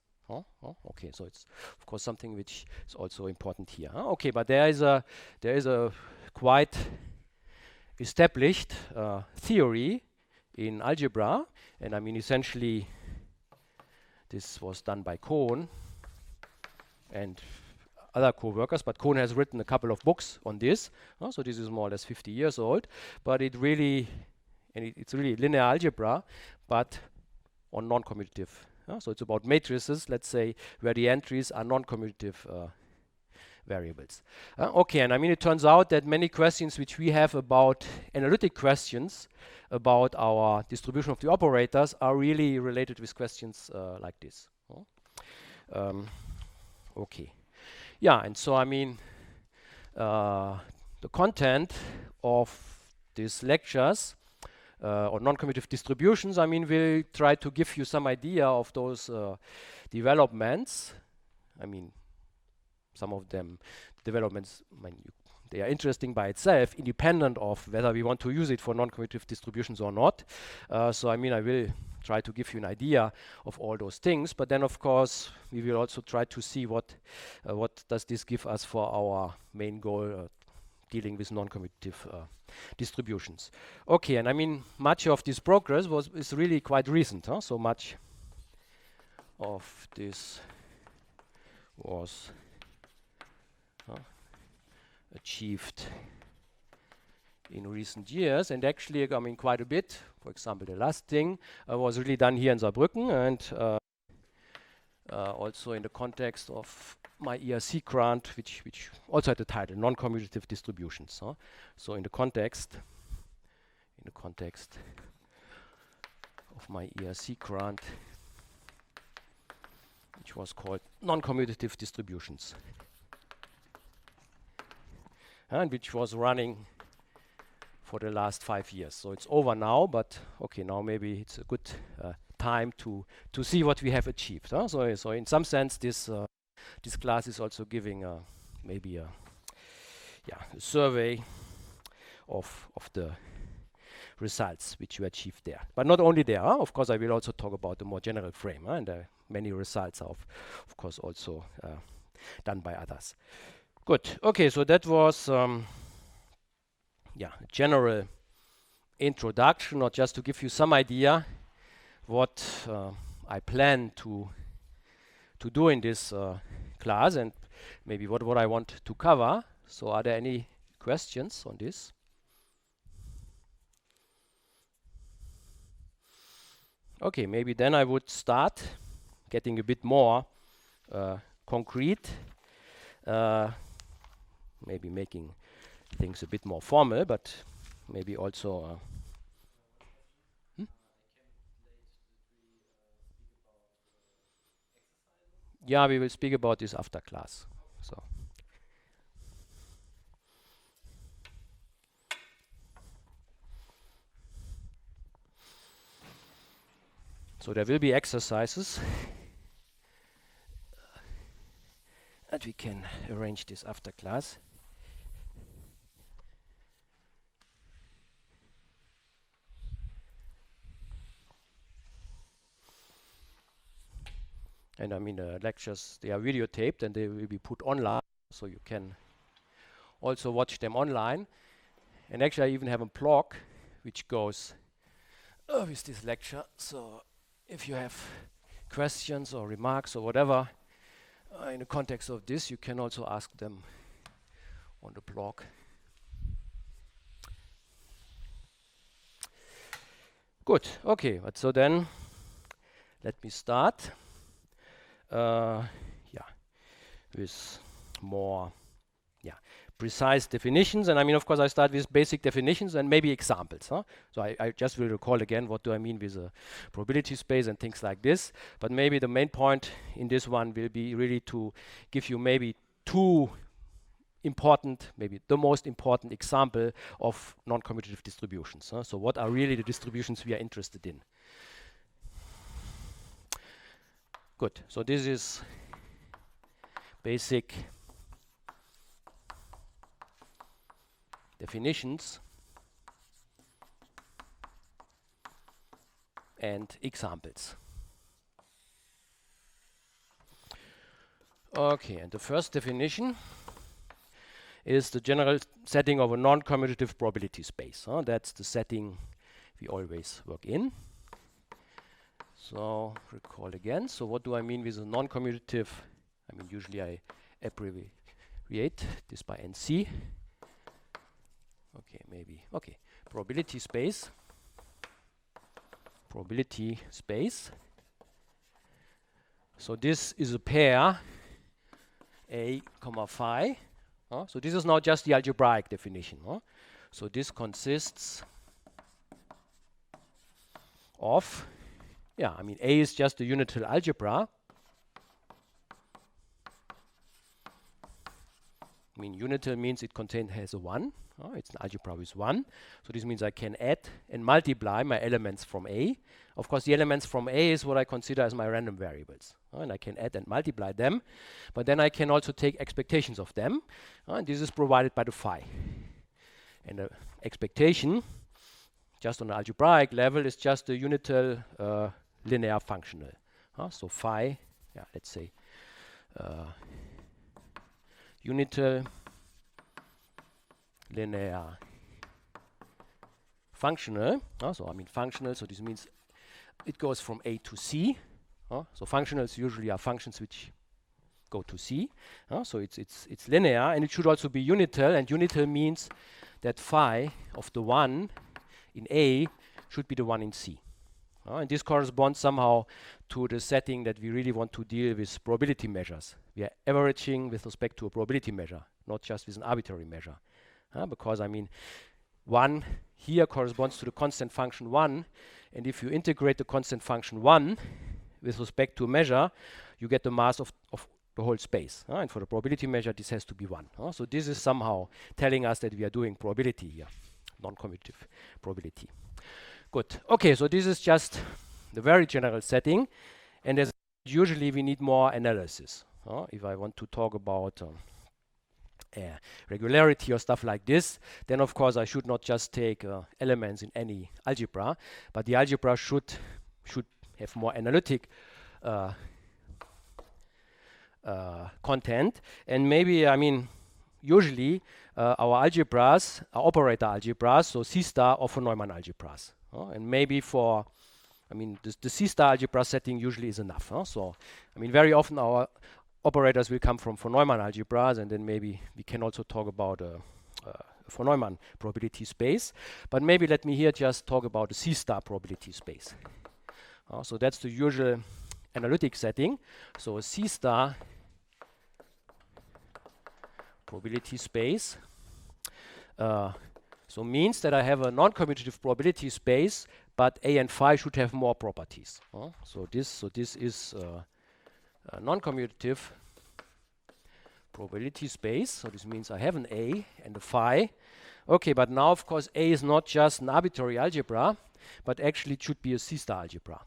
Okay, so it's of course something which is also important here. Okay, but there is a quite established theory in algebra, and I mean essentially this was done by Kohn and other co-workers, but Kohn has written a couple of books on this. So this is more or less 50 years old, but it's really linear algebra, but on non-commutative. So it's about matrices, let's say, where the entries are non-commutative variables. Okay, and I mean, it turns out that many questions which we have about analytic questions about our distribution of the operators are really related with questions like this. Okay. Yeah, and so I mean, the content of these lectures or non-commutative distributions, I mean, we'll try to give you some idea of those developments. I mean, some of them developments, I mean, they are interesting by itself, independent of whether we want to use it for non-commutative distributions or not. So I mean, I will try to give you an idea of all those things, but then of course we will also try to see what does this give us for our main goal, dealing with non-commutative distributions. Okay, and I mean, much of this progress is really quite recent. So much of this was achieved in recent years, and actually, I mean, quite a bit. For example, the last thing was really done here in Saarbrücken, and also in the context of my ERC grant, which also had the title non-commutative distributions. So in the context of my ERC grant, which was called non-commutative distributions, and which was running for the last 5 years. So it's over now, but okay, now maybe it's a good time to see what we have achieved. So in some sense, this class is also giving maybe a survey of the results which you achieved there. But not only there, of course, I will also talk about the more general frame, and many results are of course also done by others. Good. Okay, so that was general introduction, or just to give you some idea what I plan to do in this class, and maybe what I want to cover. So are there any questions on this? Okay, maybe then I would start getting a bit more concrete, maybe making things a bit more formal, but maybe also yeah, we will speak about this after class. So there will be exercises, and we can arrange this after class. And I mean, the lectures, they are videotaped and they will be put online, so you can also watch them online. And actually, I even have a blog which goes with this lecture. So if you have questions or remarks or whatever in the context of this, you can also ask them on the blog. Good. Okay, but so then let me start. With more precise definitions. And I mean, of course, I start with basic definitions and maybe examples. So I just will recall again what do I mean with a probability space and things like this. But maybe the main point in this one will be really to give you maybe two important, maybe the most important example of non-commutative distributions. So what are really the distributions we are interested in? Good. So this is basic definitions and examples. Okay, and the first definition is the general setting of a non-commutative probability space. That's the setting we always work in. So recall again. So what do I mean with a non-commutative? I mean, usually I abbreviate this by NC. Okay, maybe. Okay, probability space. Probability space. So this is a pair A, phi. So this is now just the algebraic definition. So this consists of, I mean, A is just a unital algebra. I mean, unital means it has a 1. It's an algebra with 1. So this means I can add and multiply my elements from A. Of course, the elements from A is what I consider as my random variables. And I can add and multiply them. But then I can also take expectations of them. And this is provided by the phi. And the expectation, just on the algebraic level, is just a unital linear functional. So phi, let's say unital linear functional. So I mean functional, so this means it goes from A to C. So functionals usually are functions which go to C. So it's linear, and it should also be unital, and unital means that phi of the 1 in A should be the 1 in C. And this corresponds somehow to the setting that we really want to deal with probability measures. We are averaging with respect to a probability measure, not just with an arbitrary measure. Because I mean, 1 here corresponds to the constant function 1, and if you integrate the constant function 1 with respect to a measure, you get the mass of the whole space. And for the probability measure, this has to be 1. So this is somehow telling us that we are doing probability here, non-commutative probability. Good. Okay, so this is just the very general setting, and as usually we need more analysis. If I want to talk about regularity or stuff like this, then of course I should not just take elements in any algebra, but the algebra should have more analytic content. And maybe, I mean, usually our algebras are operator algebras, so C star or von Neumann algebras. And maybe for, I mean, the C star algebra setting usually is enough. So, I mean, very often our operators will come from von Neumann algebras, and then maybe we can also talk about von Neumann probability space. But maybe let me here just talk about the C star probability space. So that's the usual analytic setting. So a C star probability space so means that I have a non-commutative probability space, but A and phi should have more properties. So this is a non-commutative probability space. So this means I have an A and a phi. Okay, but now of course A is not just an arbitrary algebra, but actually it should be a C star algebra.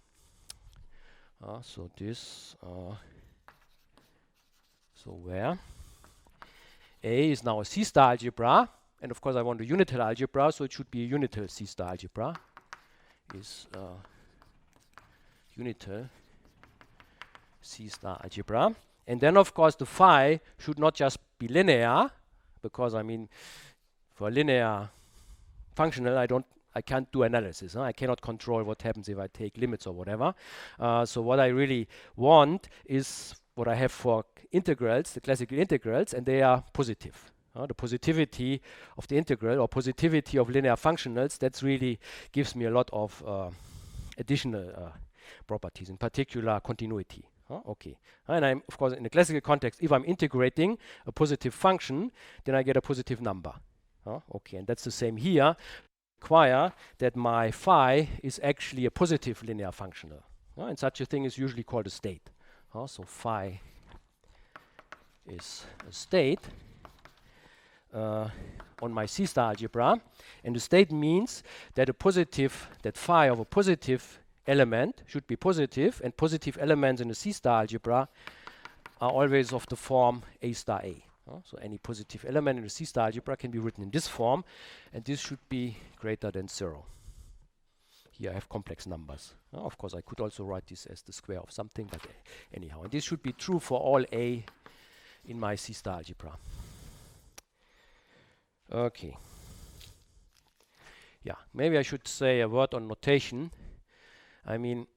So this, so where A is now a C star algebra, and of course I want a unital algebra, so it should be a unital C star algebra. Is unital C star algebra. And then of course the phi should not just be linear, because I mean for a linear functional I can't do analysis. I cannot control what happens if I take limits or whatever. So what I really want is what I have for integrals, the classical integrals, and they are positive. The positivity of the integral or positivity of linear functionals, that's really gives me a lot of additional properties, in particular continuity. Okay. And I'm, of course, in the classical context, if I'm integrating a positive function, then I get a positive number. Okay, and that's the same here. Require that my phi is actually a positive linear functional. And such a thing is usually called a state. So phi is a state on my C star algebra, and the state means that that phi of a positive element should be positive, and positive elements in the C star algebra are always of the form A star A. So any positive element in the C star algebra can be written in this form, and this should be greater than 0. Here I have complex numbers. Of course I could also write this as the square of something, but anyhow, and this should be true for all A in my C star algebra. Okay. Yeah, maybe I should say a word on notation. I mean,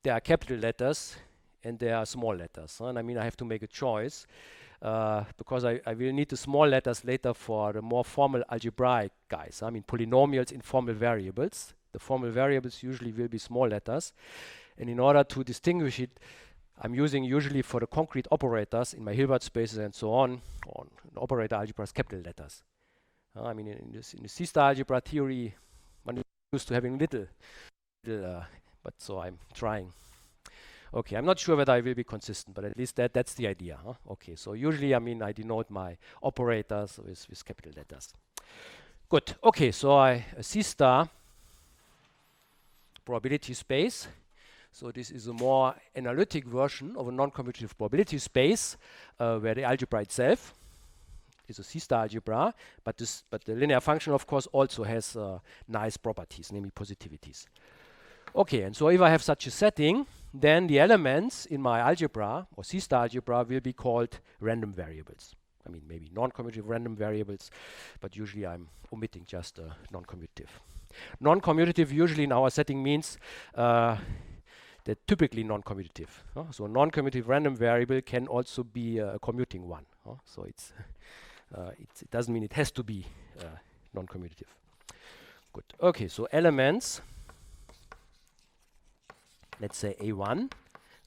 there are capital letters and there are small letters. And I mean, I have to make a choice because I will need the small letters later for the more formal algebraic guys. I mean, polynomials in formal variables. The formal variables usually will be small letters. And in order to distinguish it, I'm using usually for the concrete operators in my Hilbert spaces and so on operator algebras, capital letters. I mean, in the C star algebra theory, one is used to having little, but so I'm trying. Okay, I'm not sure whether I will be consistent, but at least that's the idea. Okay, so usually, I mean, I denote my operators with capital letters. Good. Okay, so a C star probability space. So this is a more analytic version of a non-commutative probability space where the algebra itself is a C star algebra, but the linear function, of course, also has nice properties, namely positivities. Okay, and so if I have such a setting, then the elements in my algebra or C star algebra will be called random variables. I mean, maybe non-commutative random variables, but usually I'm omitting just non-commutative. Non-commutative usually in our setting means they're typically non-commutative. So a non-commutative random variable can also be a commuting one. So it's It doesn't mean it has to be non-commutative. Good. Okay, so elements, let's say A1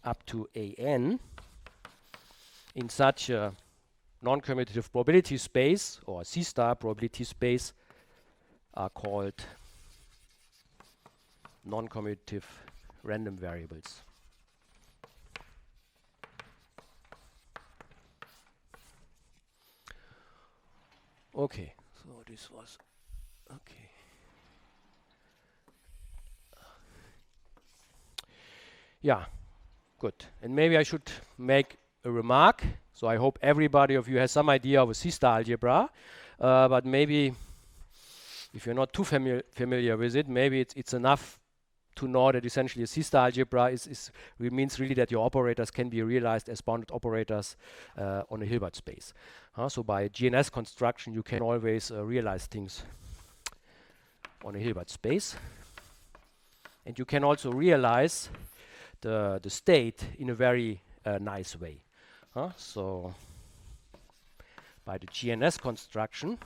up to AN in such a non-commutative probability space or C star probability space are called non-commutative random variables. Okay, so this was okay. Yeah, good. And maybe I should make a remark. So I hope everybody of you has some idea of a C-star algebra, but maybe if you're not too familiar with it, maybe it's enough to know that essentially a C-star algebra means really that your operators can be realized as bounded operators on a Hilbert space. So by GNS construction, you can always realize things on a Hilbert space. And you can also realize the state in a very nice way. So by the GNS construction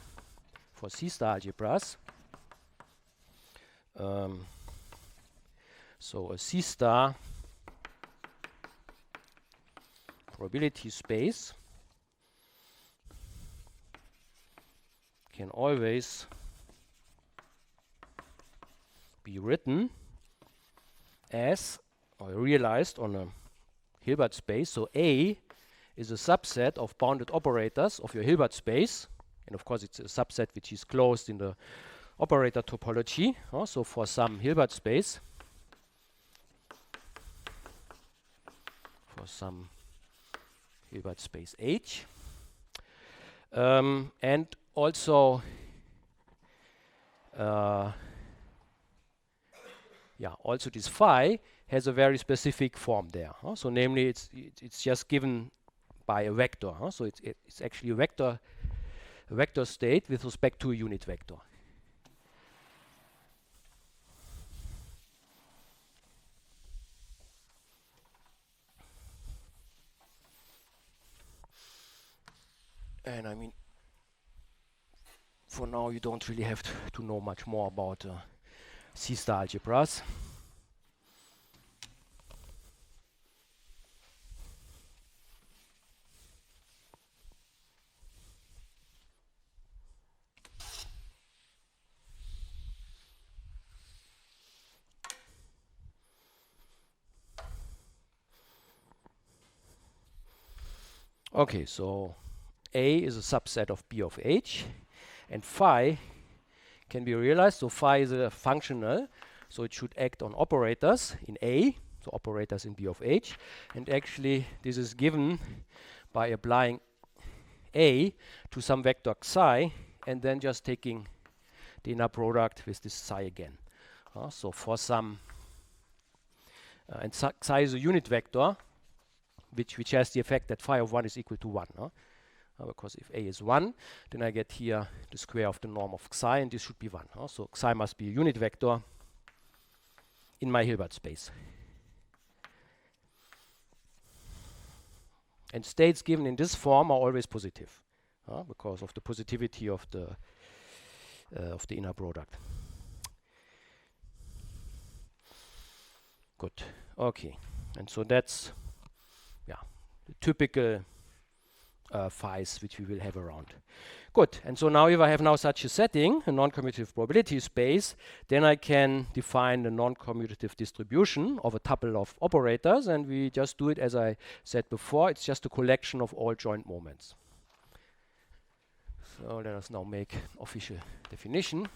for C-star algebras, so a C-star probability space can always be written as or realized on a Hilbert space. So A is a subset of bounded operators of your Hilbert space, and of course it's a subset which is closed in the operator topology. So for some Hilbert space, H, and also also this phi has a very specific form there. So namely, it's just given by a vector. So it's actually a vector state with respect to a unit vector. And I mean, for now, you don't really have to know much more about C-star algebras. Okay, so A is a subset of B of H, and phi can be realized. So phi is a functional, so it should act on operators in A, so operators in B of H. And actually, this is given by applying A to some vector psi, and then just taking the inner product with this psi again. So for some, and psi is a unit vector, which has the effect that phi of 1 is equal to 1. Because if A is 1, then I get here the square of the norm of psi, and this should be 1. So psi must be a unit vector in my Hilbert space. And states given in this form are always positive, because of the positivity of the inner product. Good. Okay. And so that's the typical phis which we will have around. Good. And so now if I have now such a setting, a non-commutative probability space, then I can define the non-commutative distribution of a tuple of operators, and we just do it as I said before. It's just a collection of all joint moments. So let us now make official definition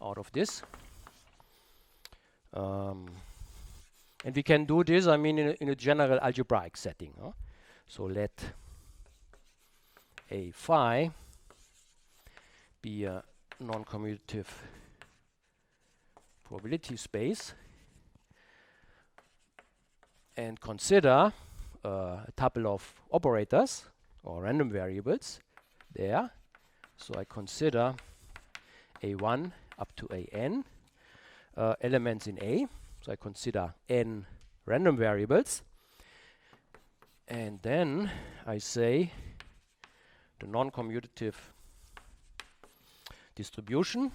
out of this. And we can do this, I mean, in a general algebraic setting. So let A phi be a non-commutative probability space, and consider a tuple of operators or random variables there. So I consider A1 up to AN elements in A. So I consider n random variables, and then I say the non-commutative distribution,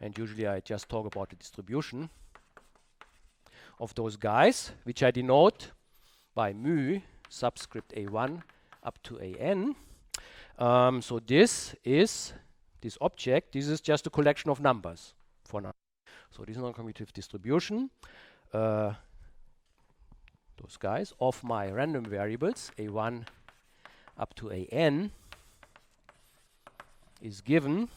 and usually I just talk about the distribution of those guys, which I denote by mu subscript a1 up to an. So this object, this is just a collection of numbers for now. So this non-commutative distribution, those guys, of my random variables a1 up to an is given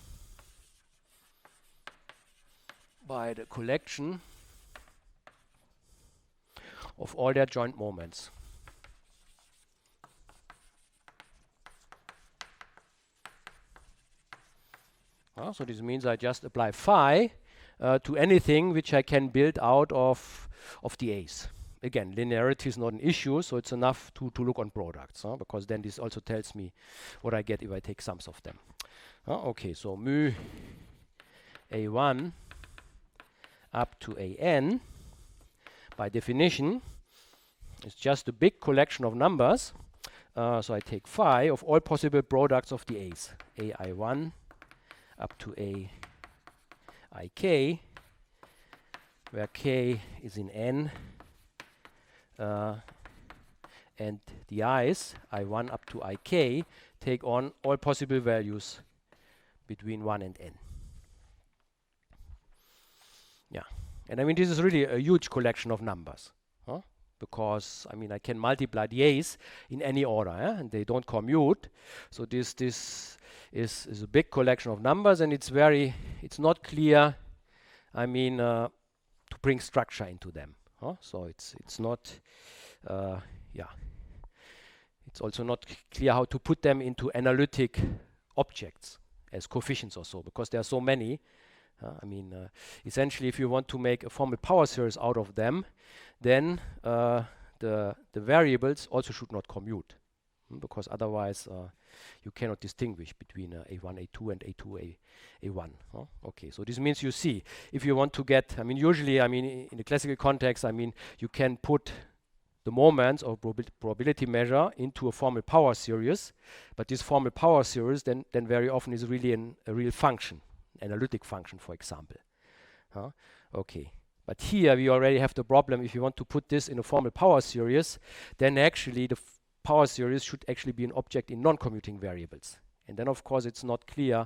by the collection of all their joint moments. So this means I just apply phi to anything which I can build out of the A's. Again, linearity is not an issue, so it's enough to look on products, because then this also tells me what I get if I take sums of them. Okay, so mu a1 up to an, by definition, is just a big collection of numbers. So I take phi of all possible products of the A's, ai1 up to aik, where k is in n, and the i's, I1 up to ik, take on all possible values between 1 and n. Yeah, and I mean this is really a huge collection of numbers, because I mean I can multiply the a's in any order, and they don't commute. So this is a big collection of numbers, and it's not clear, I mean, to bring structure into them. So it's not, it's also not clear how to put them into analytic objects as coefficients or so, because there are so many. I mean, essentially, if you want to make a formal power series out of them, then the variables also should not commute, because otherwise you cannot distinguish between a1, a2, and a2, a1. Okay, so this means you see, if you want to get, I mean, usually, I mean, in the classical context, I mean, you can put the moments or probability measure into a formal power series, but this formal power series then very often is really a real function, analytic function, for example. Okay, but here we already have the problem. If you want to put this in a formal power series, then actually the power series should actually be an object in non-commuting variables. And then, of course, it's not clear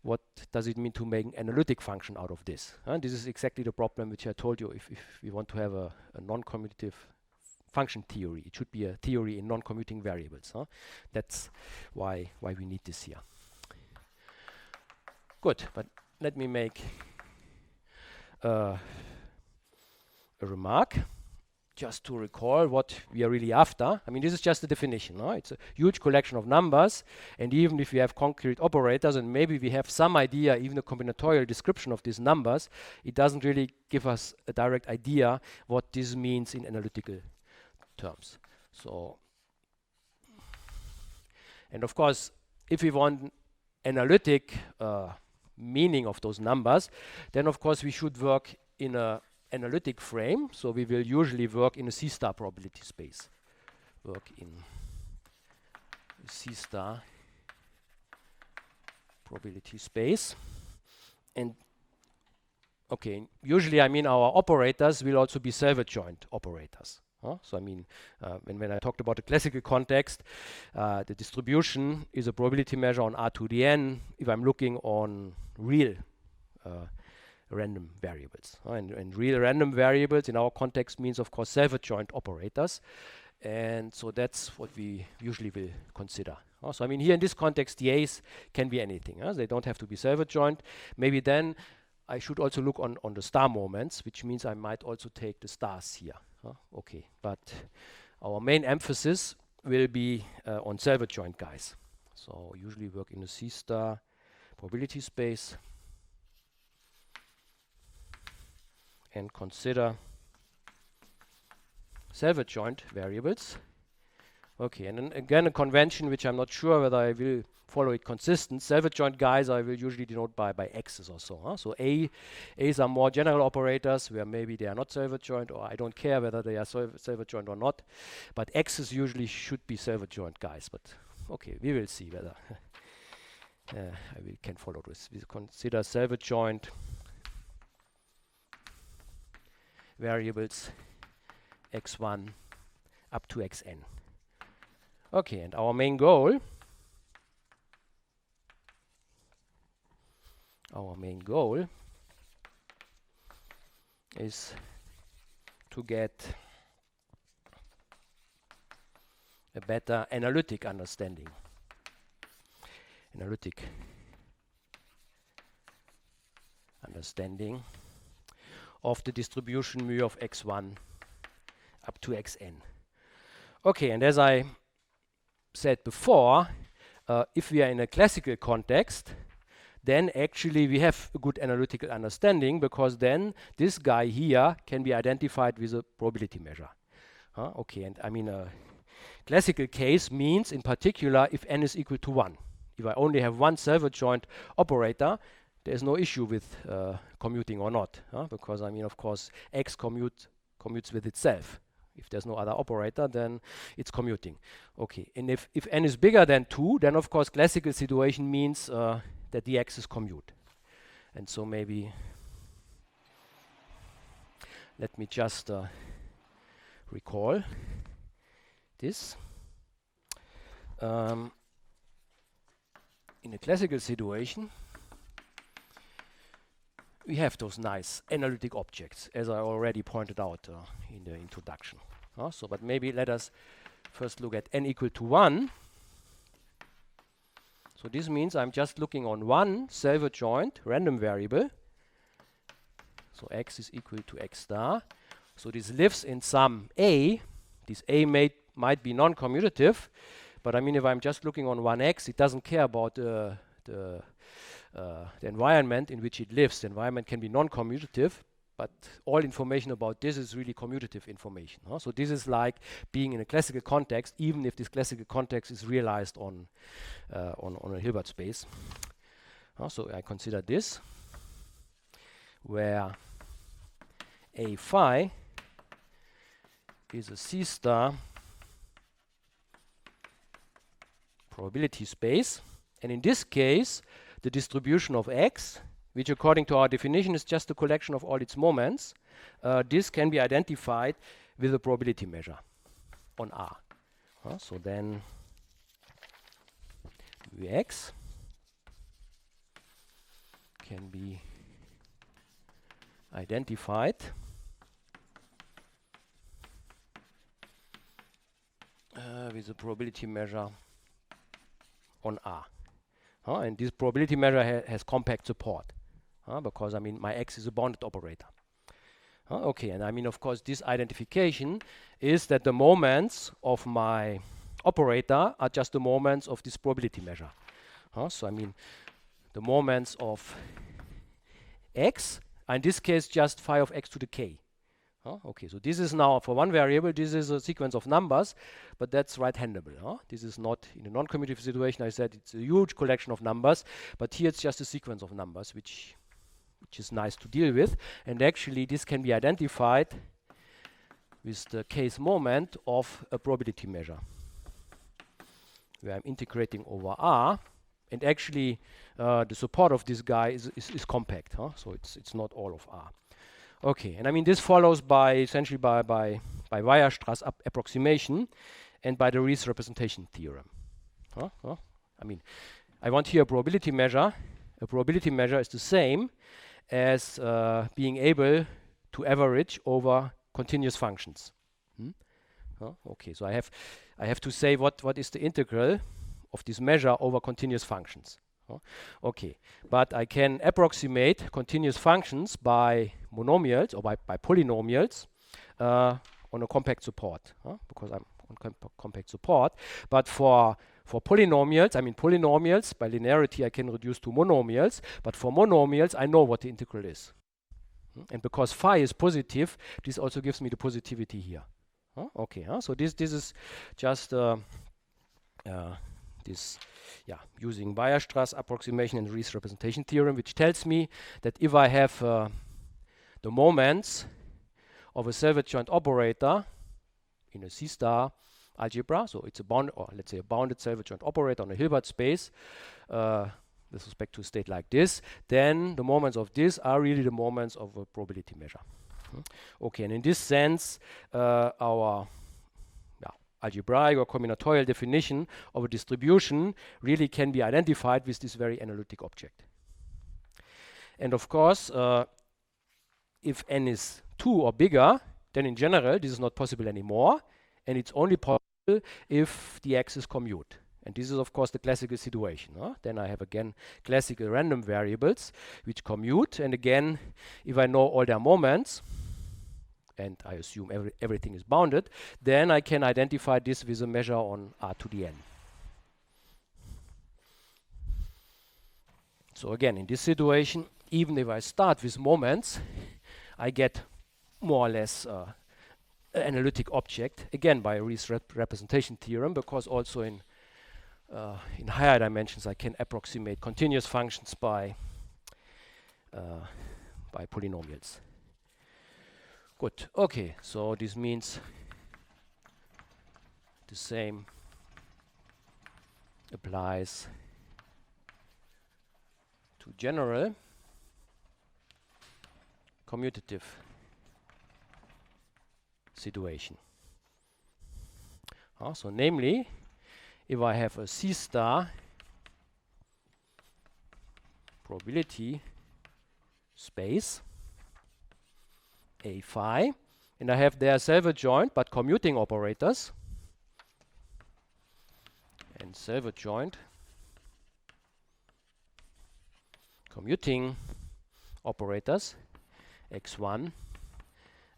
what does it mean to make an analytic function out of this. This is exactly the problem which I told you. If we want to have a non-commutative function theory, it should be a theory in non-commuting variables. That's why we need this here. Good, but let me make a remark just to recall what we are really after. I mean, this is just a definition. It's a huge collection of numbers, and even if we have concrete operators and maybe we have some idea, even a combinatorial description of these numbers, it doesn't really give us a direct idea what this means in analytical terms. So, and of course, if we want analytic meaning of those numbers, then of course we should work in a analytic frame. So we will usually work in a C-star probability space. Work in C-star probability space. And okay, usually I mean our operators will also be self-adjoint operators. So I mean, when I talked about the classical context, the distribution is a probability measure on R to the n if I'm looking on real random variables. And real random variables in our context means, of course, self-adjoint operators. And so that's what we usually will consider. So I mean, here in this context, the A's can be anything. They don't have to be self-adjoint. Maybe then I should also look on the star moments, which means I might also take the stars here. Okay, but our main emphasis will be on self-adjoint guys. So usually work in a C-star probability space and consider self-adjoint variables. Okay, and then again a convention which I'm not sure whether I will follow it consistent. Self-adjoint guys I will usually denote by x's or so. So A's are more general operators where maybe they are not self-adjoint, or I don't care whether they are self-adjoint or not. But x's usually should be self-adjoint guys. But okay, we will see whether we can follow this. We consider self-adjoint variables x1 up to xn. Okay, and our main goal is to get a better analytic understanding. Of the distribution mu of x1 up to xn. Okay, and as I said before, if we are in a classical context, then actually we have a good analytical understanding, because then this guy here can be identified with a probability measure. Okay, and I mean a classical case means in particular if n is equal to 1. If I only have one self-adjoint operator, there is no issue with commuting or not, because I mean, of course, x commutes with itself. If there's no other operator, then it's commuting. Okay, and if n is bigger than 2, then of course classical situation means that the x's commute. And so maybe let me just recall this. In a classical situation, we have those nice analytic objects, as I already pointed out in the introduction. But maybe let us first look at n equal to 1. So this means I'm just looking on one self-adjoint random variable. So x is equal to x star. So this lives in some a. This a might be non-commutative, but I mean, if I'm just looking on one x, it doesn't care about the environment in which it lives. The environment can be non-commutative, but all information about this is really commutative information. So this is like being in a classical context, even if this classical context is realized on a Hilbert space. So I consider this, where a phi is a C star probability space, and in this case, the distribution of x, which according to our definition is just a collection of all its moments, this can be identified with a probability measure on R. So then Vx can be identified with a probability measure on R. And this probability measure has compact support, because I mean my x is a bounded operator. Okay, and I mean, of course, this identification is that the moments of my operator are just the moments of this probability measure. So I mean, the moments of x are in this case just phi of x to the k. Okay, so this is now for one variable, this is a sequence of numbers, but that's right-handable. This is not in a non-commutative situation. I said it's a huge collection of numbers, but here it's just a sequence of numbers, which is nice to deal with. And actually, this can be identified with the case moment of a probability measure, where I'm integrating over R, and actually the support of this guy is compact. So it's not all of R. Okay, and I mean this follows by essentially by Weierstrass approximation and by the Riesz representation theorem. I mean, I want here a probability measure. A probability measure is the same as being able to average over continuous functions. Okay, so I have to say what is the integral of this measure over continuous functions. Okay, but I can approximate continuous functions by monomials or by polynomials on a compact support, because I'm on compact support. But for polynomials, I mean polynomials by linearity I can reduce to monomials, but for monomials I know what the integral is. And because phi is positive, this also gives me the positivity here. Okay, so this is just using Weierstrass approximation and Riesz representation theorem, which tells me that if I have the moments of a self-adjoint operator in a C star algebra, so it's a bound, or let's say a bounded self-adjoint operator on a Hilbert space, with respect to a state like this, then the moments of this are really the moments of a probability measure. Okay, and in this sense, our algebraic or combinatorial definition of a distribution really can be identified with this very analytic object. And of course, if n is 2 or bigger, then in general this is not possible anymore, and it's only possible if the x's commute. And this is of course the classical situation. Then I have again classical random variables which commute, and again, if I know all their moments, and I assume everything is bounded, then I can identify this with a measure on R to the n. So again, in this situation, even if I start with moments, I get more or less an analytic object, again by Riesz representation theorem, because also in higher dimensions I can approximate continuous functions by polynomials. Good. Okay, so this means the same applies to general commutative situation. So namely, if I have a C star probability space A phi, and I have their self-adjoint but commuting operators, and self-adjoint commuting operators x1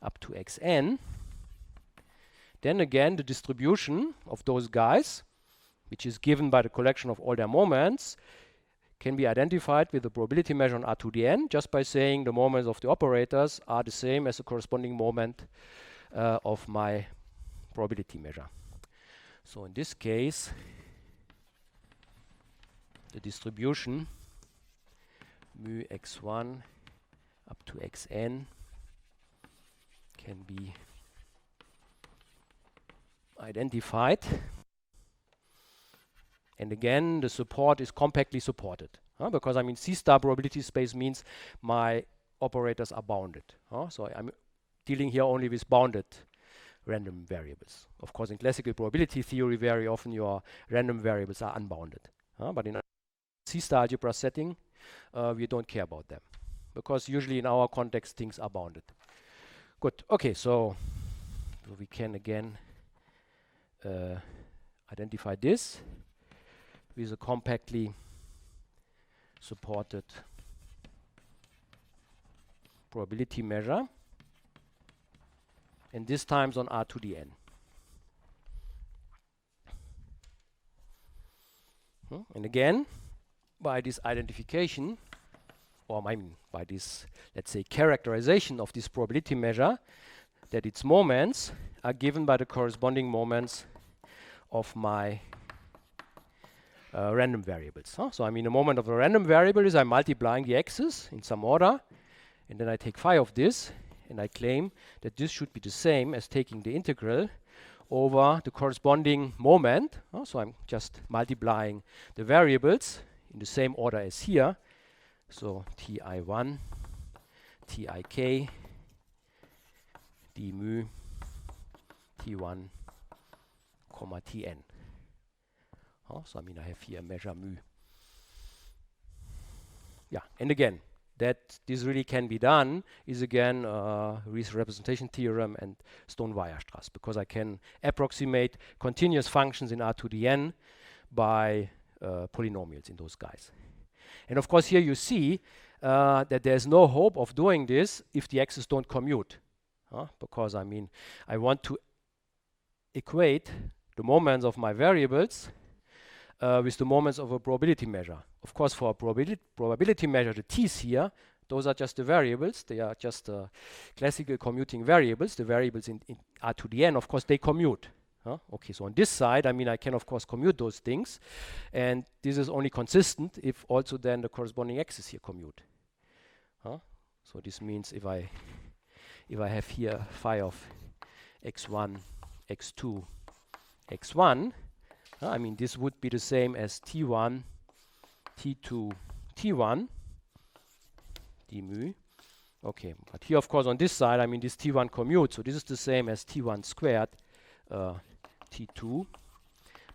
up to xn, then again the distribution of those guys, which is given by the collection of all their moments, can be identified with the probability measure on R to the n, just by saying the moments of the operators are the same as the corresponding moment of my probability measure. So in this case, the distribution mu x1 up to xn can be identified. And again, the support is compactly supported, because I mean C star probability space means my operators are bounded. So I'm dealing here only with bounded random variables. Of course, in classical probability theory, very often your random variables are unbounded. But in a C star algebra setting, we don't care about them, because usually in our context things are bounded. Good. Okay, so we can again identify this with a compactly supported probability measure, and this times on R to the n. And again, by this identification, or I mean by this, let's say, characterization of this probability measure, that its moments are given by the corresponding moments of my random variables. So I mean, the moment of a random variable is I'm multiplying the x's in some order, and then I take phi of this, and I claim that this should be the same as taking the integral over the corresponding moment. So I'm just multiplying the variables in the same order as here. So ti1, tik, d mu, t1, comma tn. So I mean, I have here measure mu. Yeah, and again, that this really can be done is again Riesz representation theorem and Stone-Weierstrass, because I can approximate continuous functions in R to the n by polynomials in those guys. And of course, here you see that there's no hope of doing this if the x's don't commute, because I mean, I want to equate the moments of my variables with the moments of a probability measure. Of course, for a probability measure, the t's here, those are just the variables. They are just classical commuting variables. The variables in R to the n, of course, they commute. Okay, so on this side, I mean, I can, of course, commute those things. And this is only consistent if also then the corresponding x's here commute. So this means if I have here phi of x1, x2, x1, I mean, this would be the same as t1, t2, t1, d mu. Okay, but here, of course, on this side, I mean, this t1 commute, so this is the same as t1 squared, t2.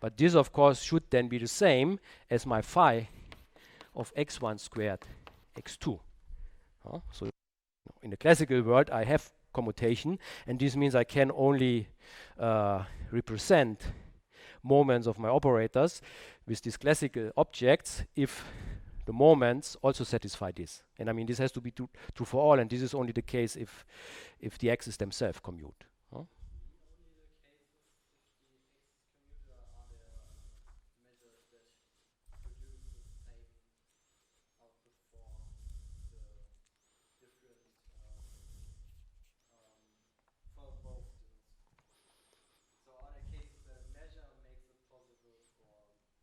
But this, of course, should then be the same as my phi of x1 squared, x2. So in the classical world, I have commutation, and this means I can only represent moments of my operators with these classical objects if the moments also satisfy this. And I mean, this has to be true for all, and this is only the case if the x's themselves commute.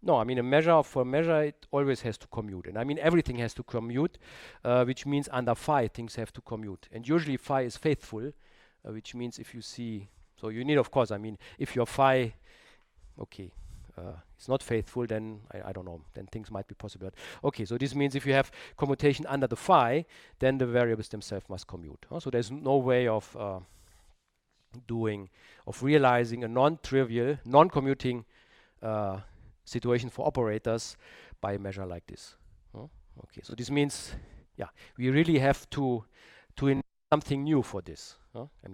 No, I mean for measure it always has to commute, and I mean everything has to commute, which means under phi things have to commute, and usually phi is faithful, which means if you see, so you need, of course, I mean if your phi, okay, it's not faithful, then I don't know, then things might be possible. Okay, so this means if you have commutation under the phi, then the variables themselves must commute. So there's no way of realizing a non-trivial, non-commuting situation for operators by a measure like this. Okay, so this means, yeah, we really have to invent something new for this. I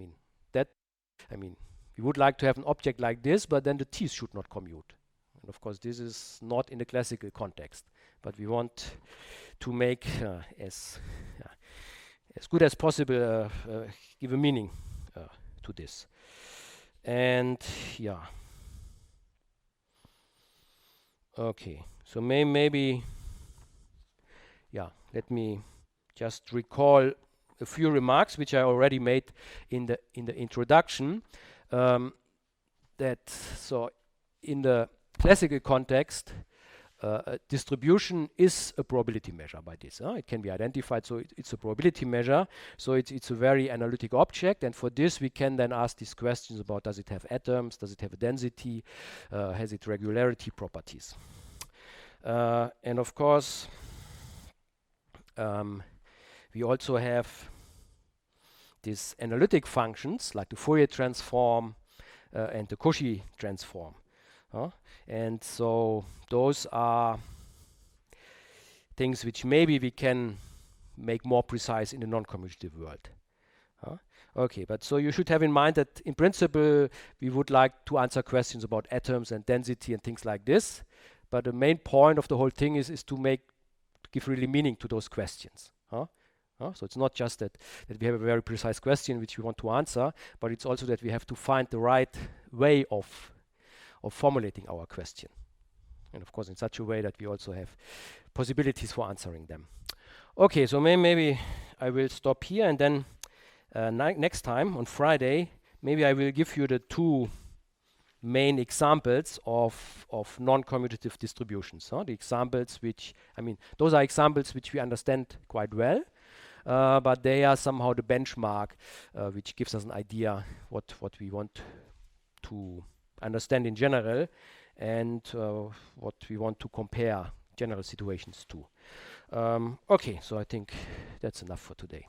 mean, we would like to have an object like this, but then the t's should not commute. And of course, this is not in the classical context, but we want to make as good as possible, give a meaning to this. And yeah. Okay, so maybe, yeah, let me just recall a few remarks which I already made in the introduction. So in the classical context, a distribution is a probability measure by this. It can be identified, so it's a probability measure. So it's a very analytic object, and for this we can then ask these questions about: does it have atoms? Does it have a density? Has it regularity properties? And of course, we also have these analytic functions like the Fourier transform and the Cauchy transform. And so those are things which maybe we can make more precise in the non-commutative world. Okay, but so you should have in mind that in principle we would like to answer questions about atoms and density and things like this, but the main point of the whole thing is to give really meaning to those questions. So it's not just that we have a very precise question which we want to answer, but it's also that we have to find the right way of formulating our question, and of course in such a way that we also have possibilities for answering them. Okay, so maybe I will stop here, and then next time on Friday maybe I will give you the two main examples of non-commutative distributions. The examples which, I mean, those are examples which we understand quite well, but they are somehow the benchmark which gives us an idea what we want to understand in general, and what we want to compare general situations to. Okay, so I think that's enough for today.